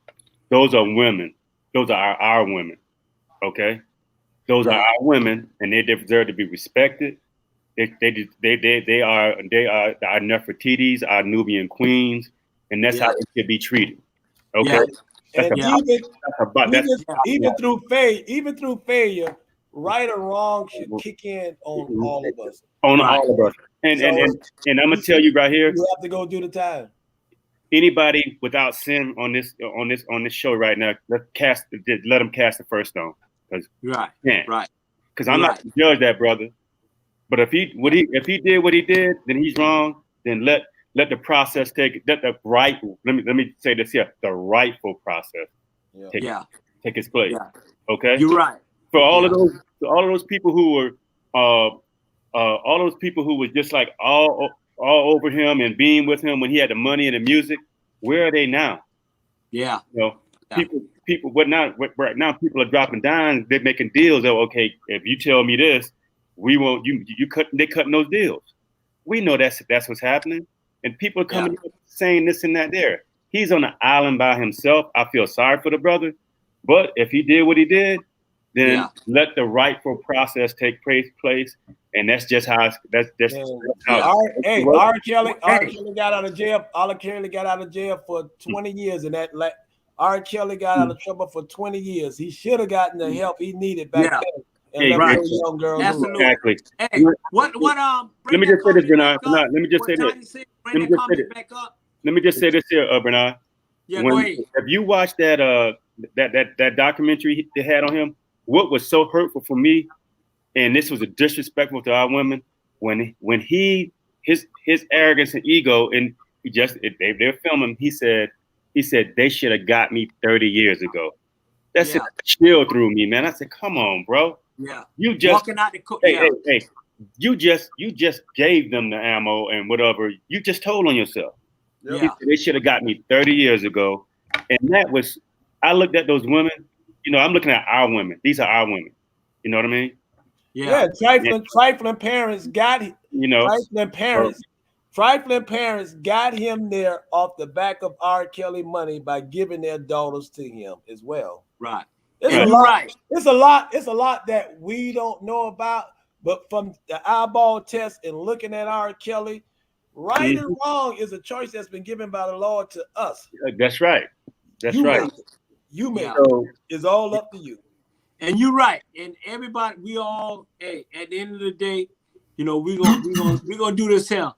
Those are women. Those are our women. Okay? Those are our women, and they deserve to be respected. They are our Nefertiti's, our Nubian queens, and that's how they should be treated. Okay? Yeah. Even through failure, right or wrong should kick in on all of us. All of us. And I'm gonna tell you right here, you have to go do the time. Anybody without sin on this show right now, let them cast the first stone. Because I'm not to judge that brother. But if he did what he did, then he's wrong. Then let the process take let me say this here, the rightful process take its place. Yeah. Okay? You're right. For all of those people who were all those people who was just like all over him and being with him when he had the money and the music, where are they now? Yeah. You know, people right now people are dropping down, they're making deals. Oh, okay, if you tell me this, we won't they're cutting those deals. We know that's what's happening. And people are coming saying this and that there. He's on an island by himself. I feel sorry for the brother. But if he did what he did, then let the rightful process take place. And that's just how R. Kelly got out of jail. R. Kelly got out of jail for 20 years, and R. Kelly got out of trouble for 20 years. He should have gotten the help he needed back then. And young girls. Exactly. Hey, let me just say this, Bernard. Let me just say this. Let me just say this here, Bernard. Yeah, go ahead. If you watch that that documentary they had on him, what was so hurtful for me, and this was a disrespectful to our women, when his arrogance and ego, and they're filming, he said they should have got me 30 years ago. That's a chill through me, man. I said, come on, bro. Yeah. You just walking out the hey, you just gave them the ammo and whatever. You just told on yourself. Yeah. They should have got me 30 years ago. And that was, I looked at those women, you know, I'm looking at our women. These are our women. You know what I mean? Yeah. Trifling parents got him. You know, Trifling parents got him there off the back of R. Kelly money by giving their daughters to him as well. Right. It's a lot that we don't know about, but from the eyeball test and looking at R. Kelly, right and wrong is a choice that's been given by the Lord to us. That's right. That's right. You make it. So it's all up to you. And you're right. And everybody, we all, hey, at the end of the day, you know, we're gonna do this here.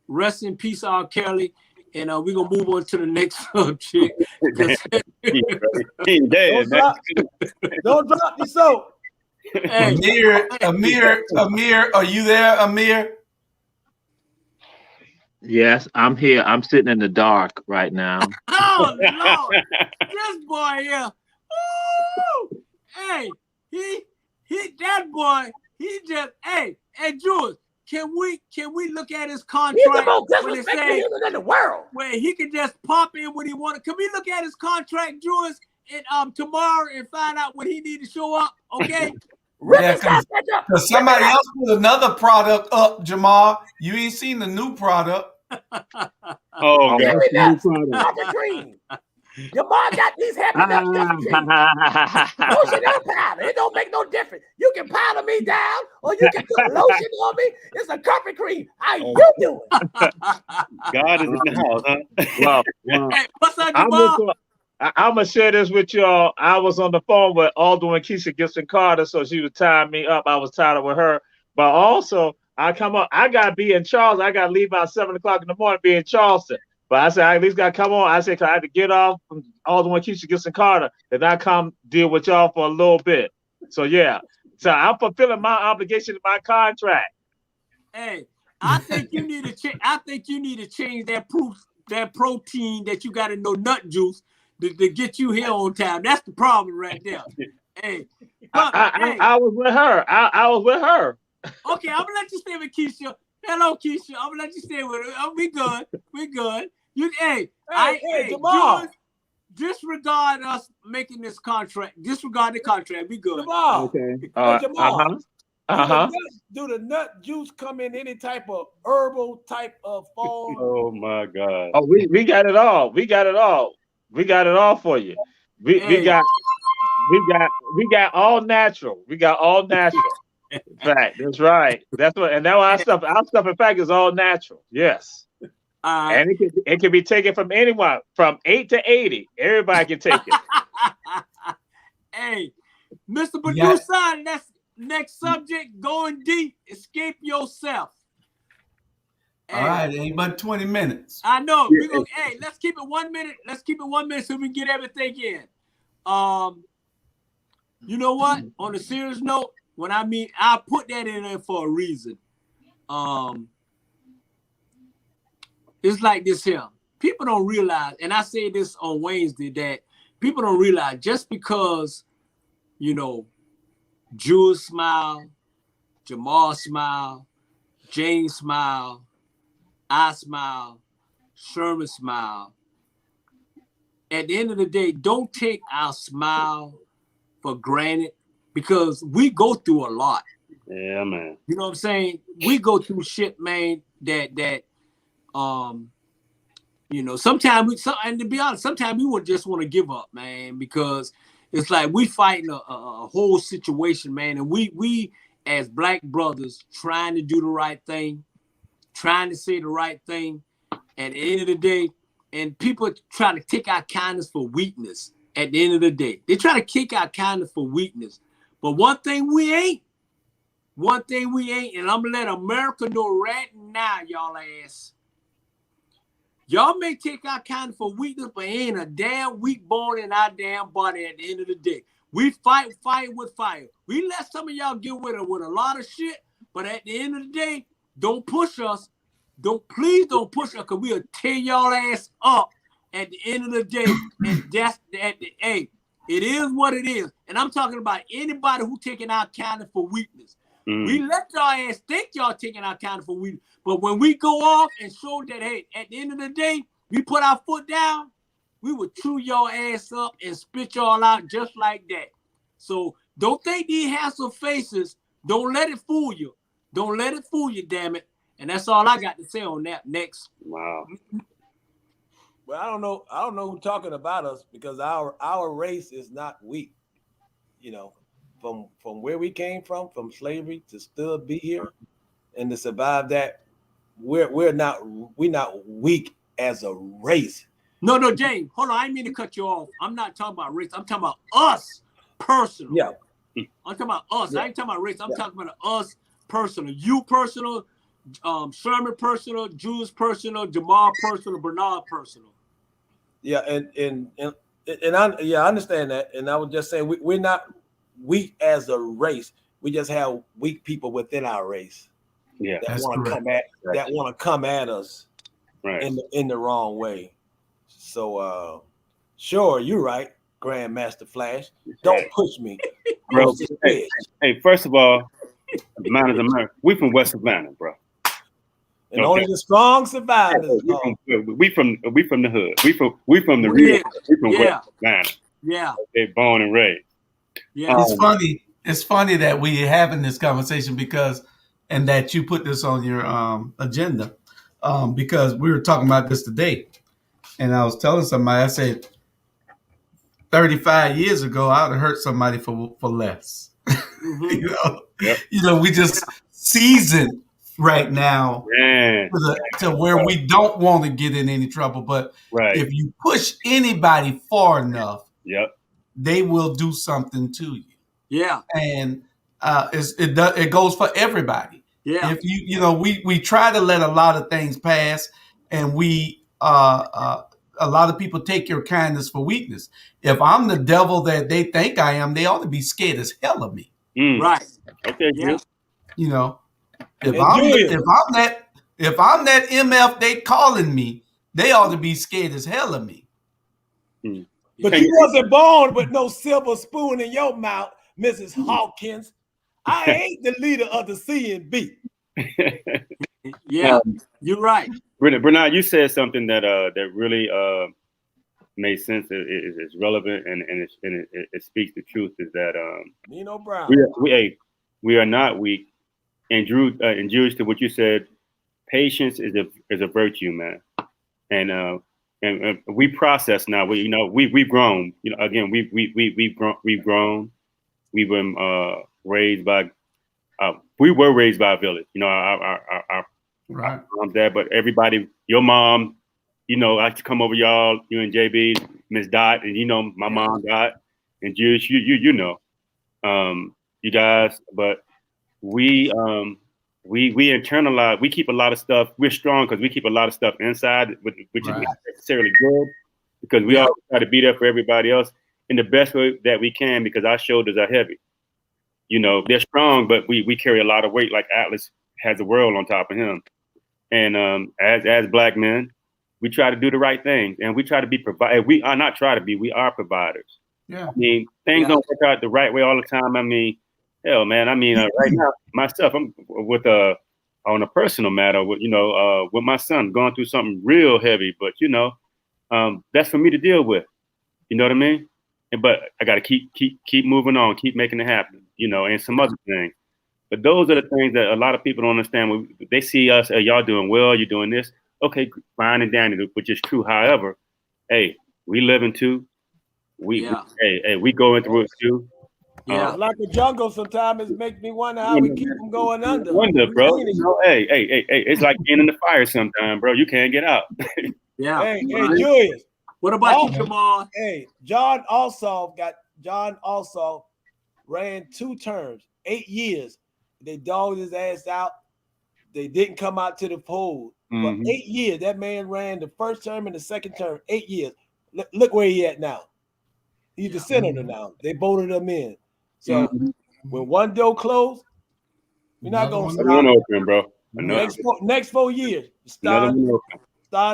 Rest in peace, R. Kelly. And we're gonna move on to the next subject. Don't drop your soap. Hey, Amir, are you there, Amir? Yes, I'm here. I'm sitting in the dark right now. Oh Lord, this boy here. Ooh, hey, that boy. He just, hey, Jules. Can we look at his contract? He's the most disrespectful human in the world. Where he can just pop in when he want to. Can we look at his contract, Jules, and tomorrow and find out when he need to show up? Okay. Yeah, because somebody else put another product up, Jamal. You ain't seen the new product. Oh, God. Green. Your mom got these happy nuts. Lotion and powder. It don't make no difference. You can powder me down or you can put lotion on me. It's a coffee cream. How you doing? God is in the house, huh? Well, Hey, what's up, Jamal? I'm going to share this with y'all. I was on the phone with Alderman Keisha Gibson Carter, so she was tying me up. I was tied up with her. But also, I got to be in Charleston. I got to leave about 7 o'clock in the morning, be in Charleston. But I said, I at least got to come on. I said, cause I had to get off from Alderman Keisha Gibson Carter, and I come deal with y'all for a little bit. So, yeah. So I'm fulfilling my obligation to my contract. Hey, I think you need to change that protein that you got in no nut juice to get you here on time. That's the problem right there. Hey, I was with her. I was with her. Okay, I'm gonna let you stay with Keisha. Hello, Keisha. I'm gonna let you stay with her. Oh, we good. We good. Hey, Jamal. Disregard us making this contract. Disregard the contract. We good. Jamal. Okay. Jamal. Do the nut juice come in any type of herbal type of form? Oh my God. Oh, we got it all. We got it all. We got it all for you. We got all natural. We got all natural. In fact, that's right. That's what, and now our stuff in fact is all natural. Yes. And it can be taken from anyone from 8 to 80. Everybody can take it. Hey, Mr. Producer, that's next subject. Going deep. Escape yourself. All right, ain't but 20 minutes. I know. We're gonna, let's keep it 1 minute. Let's keep it 1 minute so we can get everything in. You know what? On a serious note, I put that in there for a reason. It's like this here. People don't realize, and I say this on Wednesday, that people don't realize just because, you know, Jules smile, Jamal smile, James smile, I smile, Sherman smile. At the end of the day, don't take our smile for granted because we go through a lot. Yeah, man. You know what I'm saying? We go through shit, man, that you know, and to be honest, sometimes we would just want to give up, man, because it's like we fighting a whole situation, man, and we as black brothers trying to do the right thing, trying to say the right thing. At the end of the day, and people try to take our kindness for weakness. At the end of the day, they try to kick our kindness for weakness. But one thing we ain't, and I'm gonna let America know right now, y'all ass. Y'all may take our kindness for weakness, but ain't a damn weak bone in our damn body at the end of the day. We fight fire with fire. We let some of y'all get with a lot of shit, but at the end of the day, don't push us. Please don't push us, because we'll tear y'all ass up at the end of the day. And that's hey, it is what it is. And I'm talking about anybody who taking our kindness for weakness. We let y'all ass think y'all taking our kindness for weakness. But when we go off and show that, hey, at the end of the day, we put our foot down, we will chew your ass up and spit y'all out just like that. So don't think these handsome faces, don't let it fool you. Don't let it fool you, damn it. And that's all I got to say on that. Next. Wow. Well, I don't know who's talking about us, because our race is not weak. You know, from where we came from slavery, to still be here and to survive that, we're not weak as a race. No, James, hold on. I didn't mean to cut you off. I'm not talking about race. I'm talking about us personally. Yeah. I'm talking about us. Yeah. I ain't talking about race. I'm talking about us personal. You personal, Sherman personal, Jules personal, Jamal personal, Bernard personal. Yeah, and I understand that. And I would just say we're not weak as a race. We just have weak people within our race. Yeah. That want to come at us Right. in the wrong way. So sure, you're right, Grandmaster Flash. Don't push me. Bro, hey, first of all, Atlanta, America. We from West Atlanta, bro. And only the strong survive. We from the hood. We from the real. We from West Atlanta. Yeah. They born and raised. Yeah. It's funny that we having this conversation and that you put this on your agenda, because we were talking about this today, and I was telling somebody, I said, 35 years ago, I would have hurt somebody for less. Mm-hmm. We just seasoned right now to where we don't want to get in any trouble. But if you push anybody far enough, they will do something to you. Yeah, and it goes for everybody. Yeah, if we try to let a lot of things pass, and a lot of people take your kindness for weakness. If I'm the devil that they think I am, they ought to be scared as hell of me. Right. Okay. Yeah. If I'm that MF they calling me, they ought to be scared as hell of me. But you wasn't born with no silver spoon in your mouth, Mrs. Hawkins. I ain't the leader of the CNB. Yeah, you're right. Bernard, you said something that really made sense. It's relevant and it speaks the truth. Is that Nino Brown? We are not weak. And Jewish, to what you said, patience is a virtue, man. And we process now. We've grown. Again, we've grown. We've been raised by. We were raised by a village. Our mom's dad, but everybody, your mom, I like to come over y'all, you and JB, Miss Dot, and my mom Dot, and Jewish, you guys, but we internalize, we keep a lot of stuff. We're strong because we keep a lot of stuff inside, which is not necessarily good, because we all try to be there for everybody else in the best way that we can, because our shoulders are heavy. They're strong, but we carry a lot of weight, like Atlas has the world on top of him. And as Black men, we try to do the right thing, and we try to be providers. We are not try to be, we are providers. Yeah. Things don't work out the right way all the time. Hell, man. Right now, myself, I'm with on a personal matter, with my son going through something real heavy, but that's for me to deal with. You know what I mean? But I got to keep moving on, keep making it happen. And some other things. But those are the things that a lot of people don't understand. When they see us, hey, y'all doing well, you're doing this. Okay, fine and dandy, which is true. However, hey, we living too. We going through it too. Yeah, like a jungle. Sometimes it makes me wonder how we keep them going under. Wonder, bro. Hey, it's like being in the fire sometimes, bro. You can't get out. Yeah. Hey, Julius. What about you, Jamal? Hey, John Ossoff ran 2 terms, 8 years. They dogged his ass out. They didn't come out to the poll. For 8 years, that man ran the first term and the second term. 8 years. Look where he at now. He's the senator now. They voted him in. So when one door closed, we're not going to stop. One open, bro. Next 4 years, starting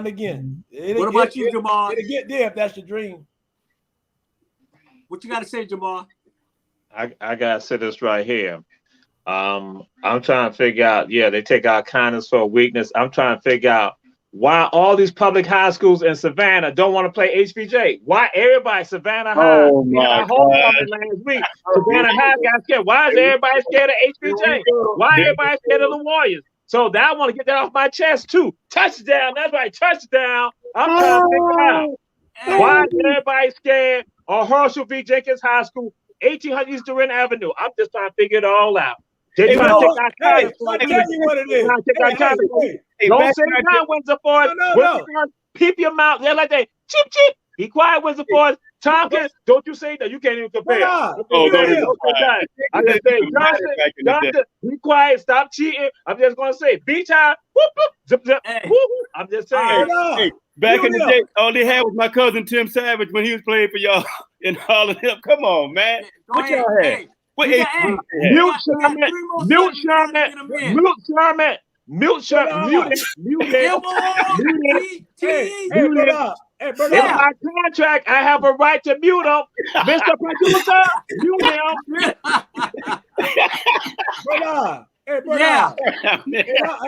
again. What about you, Jamal? It'll get there if that's your dream. What you got to say, Jamal? I gotta say this right here. I'm trying to figure out. Yeah, they take our kindness for a weakness. I'm trying to figure out why all these public high schools in Savannah don't want to play HBJ. Why everybody Savannah High? Oh my homecoming last week. Savannah High got scared. Why is everybody scared of HBJ? Why everybody scared of the Warriors? So I want to get that off my chest too. Touchdown. That's right. Touchdown. I'm trying to figure out why is everybody scared of Herschel V. Jenkins High School, 1800 East Durant Avenue. I'm just trying to figure it all out. They're trying to take our time. I'll tell you what it is. Don't say that, Windsor Forest. No. Peep your mouth. They're like that. Chip, chip. Be quiet, Windsor Forest. Tompkins, don't you say that. You can't even compare. I just say, Johnson, be quiet. Stop cheating. I'm just going to say, beach high. Whoop, whoop, zip, zip. Whoop, whoop. I'm just saying. Hey, back in the day, all they had was my cousin Tim Savage when he was playing for y'all in Harlem. Come on, man. What y'all had? Milt Sherman. In my contract, I have a right to mute him. Mr. Producer, mute him. Brother. And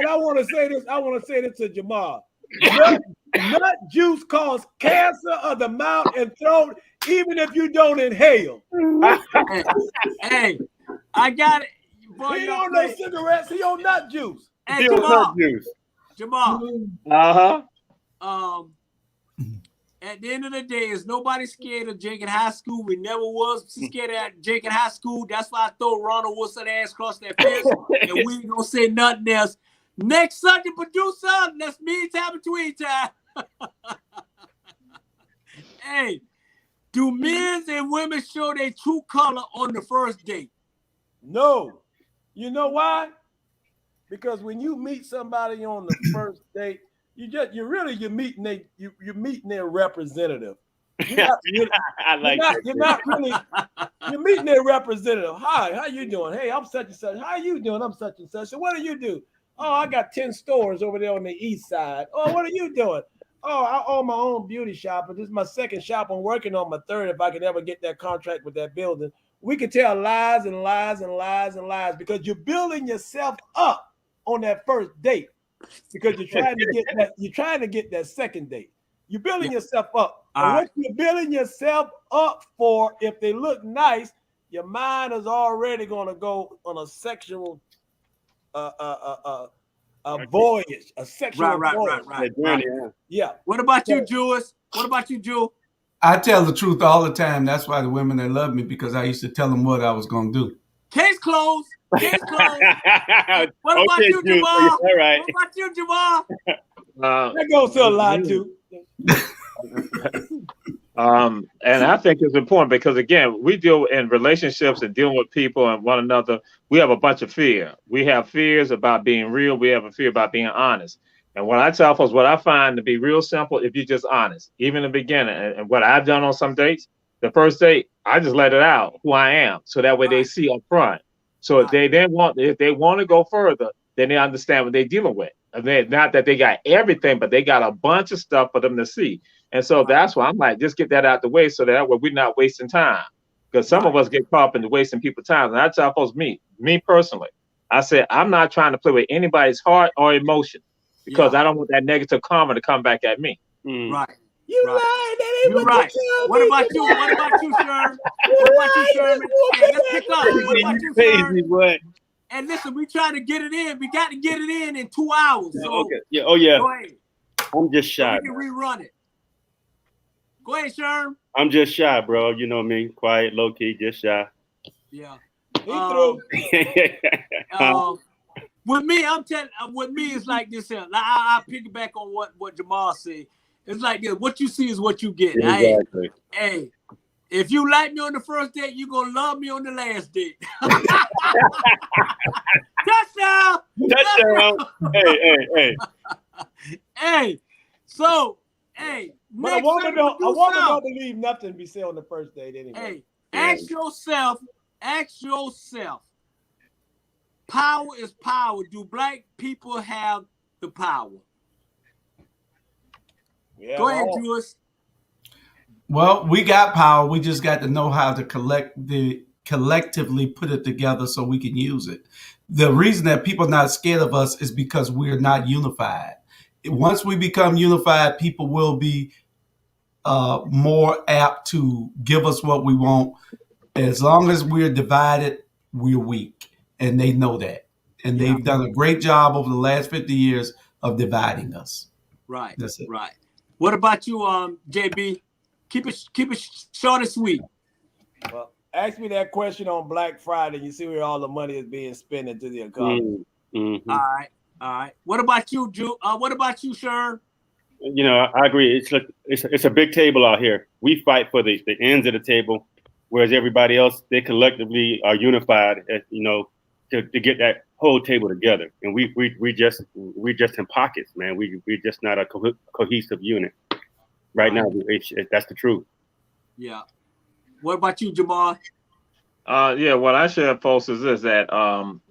I want to say this. I want to say this to Jamal. Nut juice causes cancer of the mouth and throat, even if you don't inhale. Hey, I got it. Boy, he don't know cigarettes. He on nut juice. Hey, Jamal. At the end of the day, is nobody scared of Jenkins High School. We never was scared of Jenkins High School. That's why I throw Ronald Wilson ass across that fence, and we ain't gonna say nothing else. Next Sunday, producer, that's me time between time. Hey, do men and women show their true color on the first date? No. You know why? Because when you meet somebody on the first date, you're meeting their representative. You're meeting their representative. Hi, how you doing? Hey, I'm such and such. How you doing? I'm such and such. So what do you do? Oh, I got 10 stores over there on the east side. Oh, what are you doing? Oh, I own my own beauty shop, but this is my second shop. I'm working on my third if I can ever get that contract with that building. We can tell lies and lies and lies and lies because you're building yourself up on that first date because you're trying to get that second date. You're building yourself up. And what you're building yourself up for, if they look nice, your mind is already going to go on a sexual voyage, a sexual voyage. Right. Yeah. What about you, Jules? What about you, Jules? I tell the truth all the time. That's why the women, they love me, because I used to tell them what I was going to do. Case closed. Case closed. What about you, Jamal? All right. What about you, Jamal? That goes to a lie, too. And I think it's important because, again, we deal in relationships and dealing with people and one another. We have a bunch of fear. We have fears about being real. We have a fear about being honest. And what I tell folks, what I find to be real simple, if you're just honest, even in the beginning, and what I've done on some dates, the first date, I just let it out who I am. So that way they see up front. So if they want to go further, then they understand what they're dealing with. And not that they got everything, but they got a bunch of stuff for them to see. And so that's why I'm like, just get that out the way so that way we're not wasting time. Because some of us get caught up in wasting people's time. And I tell folks, me personally, I said, I'm not trying to play with anybody's heart or emotion because I don't want that negative karma to come back at me. Right. You lied. That ain't what right. What about you? What about you, Sherman? What about you, Sherman? Hey, let's pick up. What about you, Sherman? And listen, we trying to get it in. We got to get it in 2 hours. So okay. Yeah. Oh yeah. Go ahead. I'm just shy. So we can rerun it. Go ahead, Sherm. I'm just shy, bro. You know me, quiet, low key, just shy. Yeah. With me, I'm telling. With me, it's like this here. I piggyback on what Jamal said. It's like this. What you see is what you get. Exactly. Hey, if you like me on the first date, you're gonna love me on the last date. Touchdown! Touchdown! Hey. Hey, so hey, But a next woman segment, don't believe nothing be said on the first date anyway. Hey, ask yourself, power is power. Do black people have the power? Yeah, Go ahead, Jules. Well, we got power. We just got to know how to collectively put it together so we can use it. The reason that people are not scared of us is because we're not unified. Once we become unified, people will be more apt to give us what we want. As long as we're divided, we're weak. And they know that. And they've done a great job over the last 50 years of dividing us. Right. That's it. Right. What about you, JB? Keep it short and sweet. Well, ask me that question on Black Friday. You see where all the money is being spent into the economy. Mm-hmm. All right. What about you, what about you, Sher? You know, I agree. It's a big table out here. We fight for the ends of the table, whereas everybody else, they collectively are unified, to get that whole table together. And we just in pockets, man. We're just not a cohesive unit right now. That's the truth. Yeah. What about you, Jamal? Yeah, what I share, folks, is this, that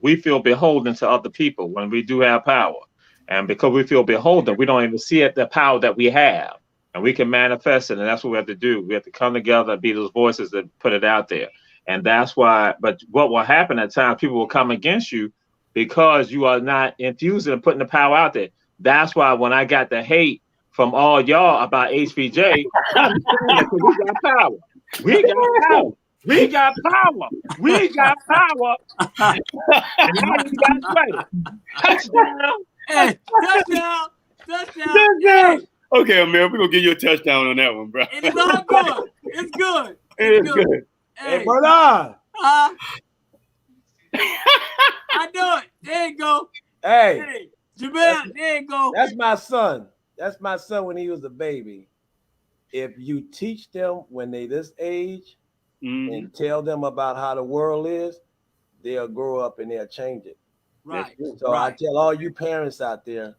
we feel beholden to other people when we do have power. And because we feel beholden, we don't even see it, the power that we have. And we can manifest it, and that's what we have to do. We have to come together and be those voices that put it out there. And that's why, but what will happen at times, people will come against you because you are not infusing and putting the power out there. That's why when I got the hate from all y'all about HBJ, we got power. We got power. We got power. We got power. And now you got credit. Touchdown. Hey, touchdown. Hey. Okay, man, we're gonna give you a touchdown on that one, bro. And it's all good. It's good. It's good. Hey, Bernard. I know it. There you go. Hey, Jamel, there you go. That's my son. That's my son when he was a baby. If you teach them when they this age and tell them about how the world is, they'll grow up and they'll change it. Right. So I tell all you parents out there,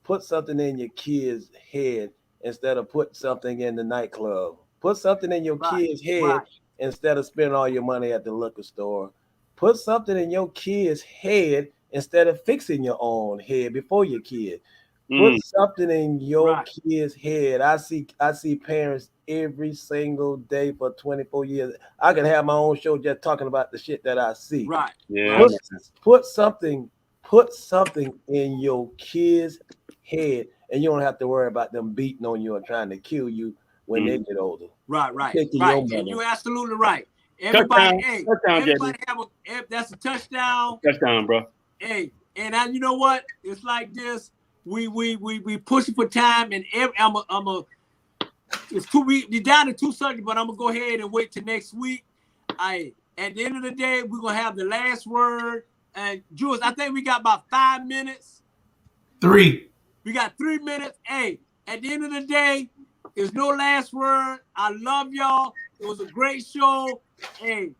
put something in your kids' head instead of put something in the nightclub. Put something in your kids' head instead of spending all your money at the liquor store. Put something in your kids' head instead of fixing your own head before your kid. Put something in your kid's head. I see parents every single day for 24 years. I can have my own show just talking about the shit that I see. Right. Yeah. Put something in your kid's head, and you don't have to worry about them beating on you or trying to kill you when they get older. Right. And you're absolutely right. Everybody, that's a touchdown. Touchdown, bro. Hey, and you know what? It's like this. We pushing for time, and it's 2 weeks. You're down to 2 subjects, but I'm gonna go ahead and wait till next week. At the end of the day, we're gonna have the last word. And Jules, I think we got about 5 minutes. 3. We got 3 minutes. Hey, at the end of the day, there's no last word. I love y'all. It was a great show. Hey.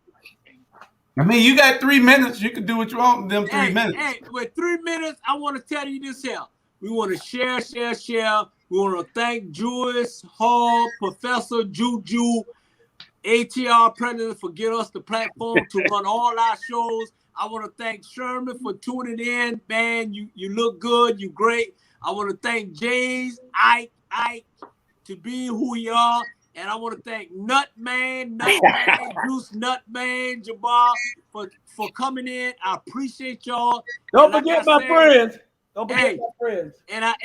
I mean, you got 3 minutes. You can do what you want in them 3 minutes. Hey, with 3 minutes, I want to tell you this here. We want to share. We want to thank Julius Hall, Professor Juju, ATR President for giving us the platform to run all our shows. I want to thank Sherman for tuning in. Man, you look good. You great. I want to thank James, Ike, to be who you are. And I want to thank Nutman, Juice Nutman, Jabbar for coming in. I appreciate y'all. Don't forget my friends. Don't forget my friends. And I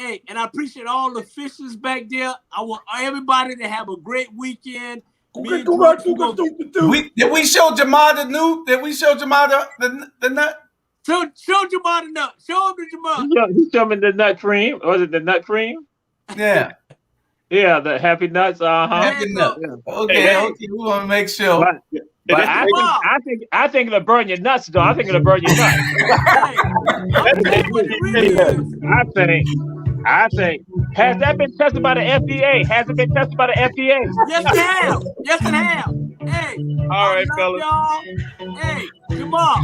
appreciate all the fishes back there. I want everybody to have a great weekend. Did we show Jamal the new? Did we show Jamal the nut? Show Jamal the nut. Show him the Jamal. He showed me the nut cream. Was it the nut cream? Yeah. Yeah, the happy nuts. Happy nuts. Okay. We want to make sure. But I think it'll burn your nuts, though. I think it'll burn your nuts. I think. Has that been tested by the FDA? Has it been tested by the FDA? Yes, it have. Hey. All right, fellas. Y'all. Hey, Jamal.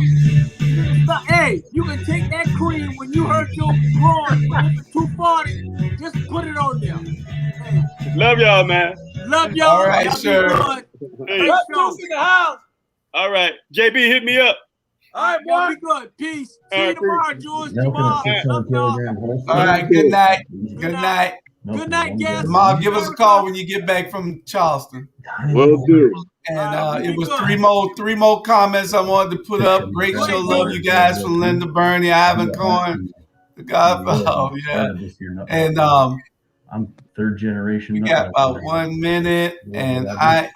Hey, you can take that cream when you hurt your groin. 240. Love y'all, man. Love y'all. All right, Y'all be sure. good. Hey, Hey, Let's go in the house. all right. JB, hit me up. All right, Y'all boy. be good. Peace. See All you right, tomorrow, George. Now can I Jamal. sit Love on y'all. Telegram whole All right, good night. Good night. Good night, guys. Jamal, give us a call when you get back from Charleston. Will do. And All right, it be was good. three more comments I wanted to put up. Great show, love you guys from Linda Burney, Ivan Cohen, the Godfather. Yeah. And I'm third generation. we got about 1 minute, and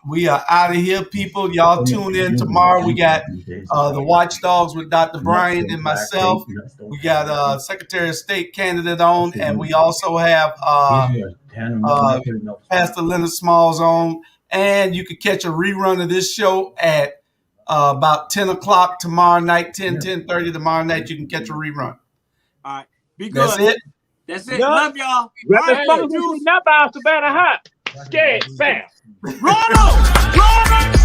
we are out of here, people. Y'all tune in tomorrow. We got the Watchdogs with Dr. Brian and myself. We got Secretary of State candidate on, and we also have Pastor Leonard Smalls on. And you can catch a rerun of this show at about 10 o'clock tomorrow night, 10:30 tomorrow night. You can catch a rerun. All right. Be good. That's it. That's it. Yeah. Love y'all. All Right, right, Juice. Not by Savannah Hot. Scared fast. Ronald!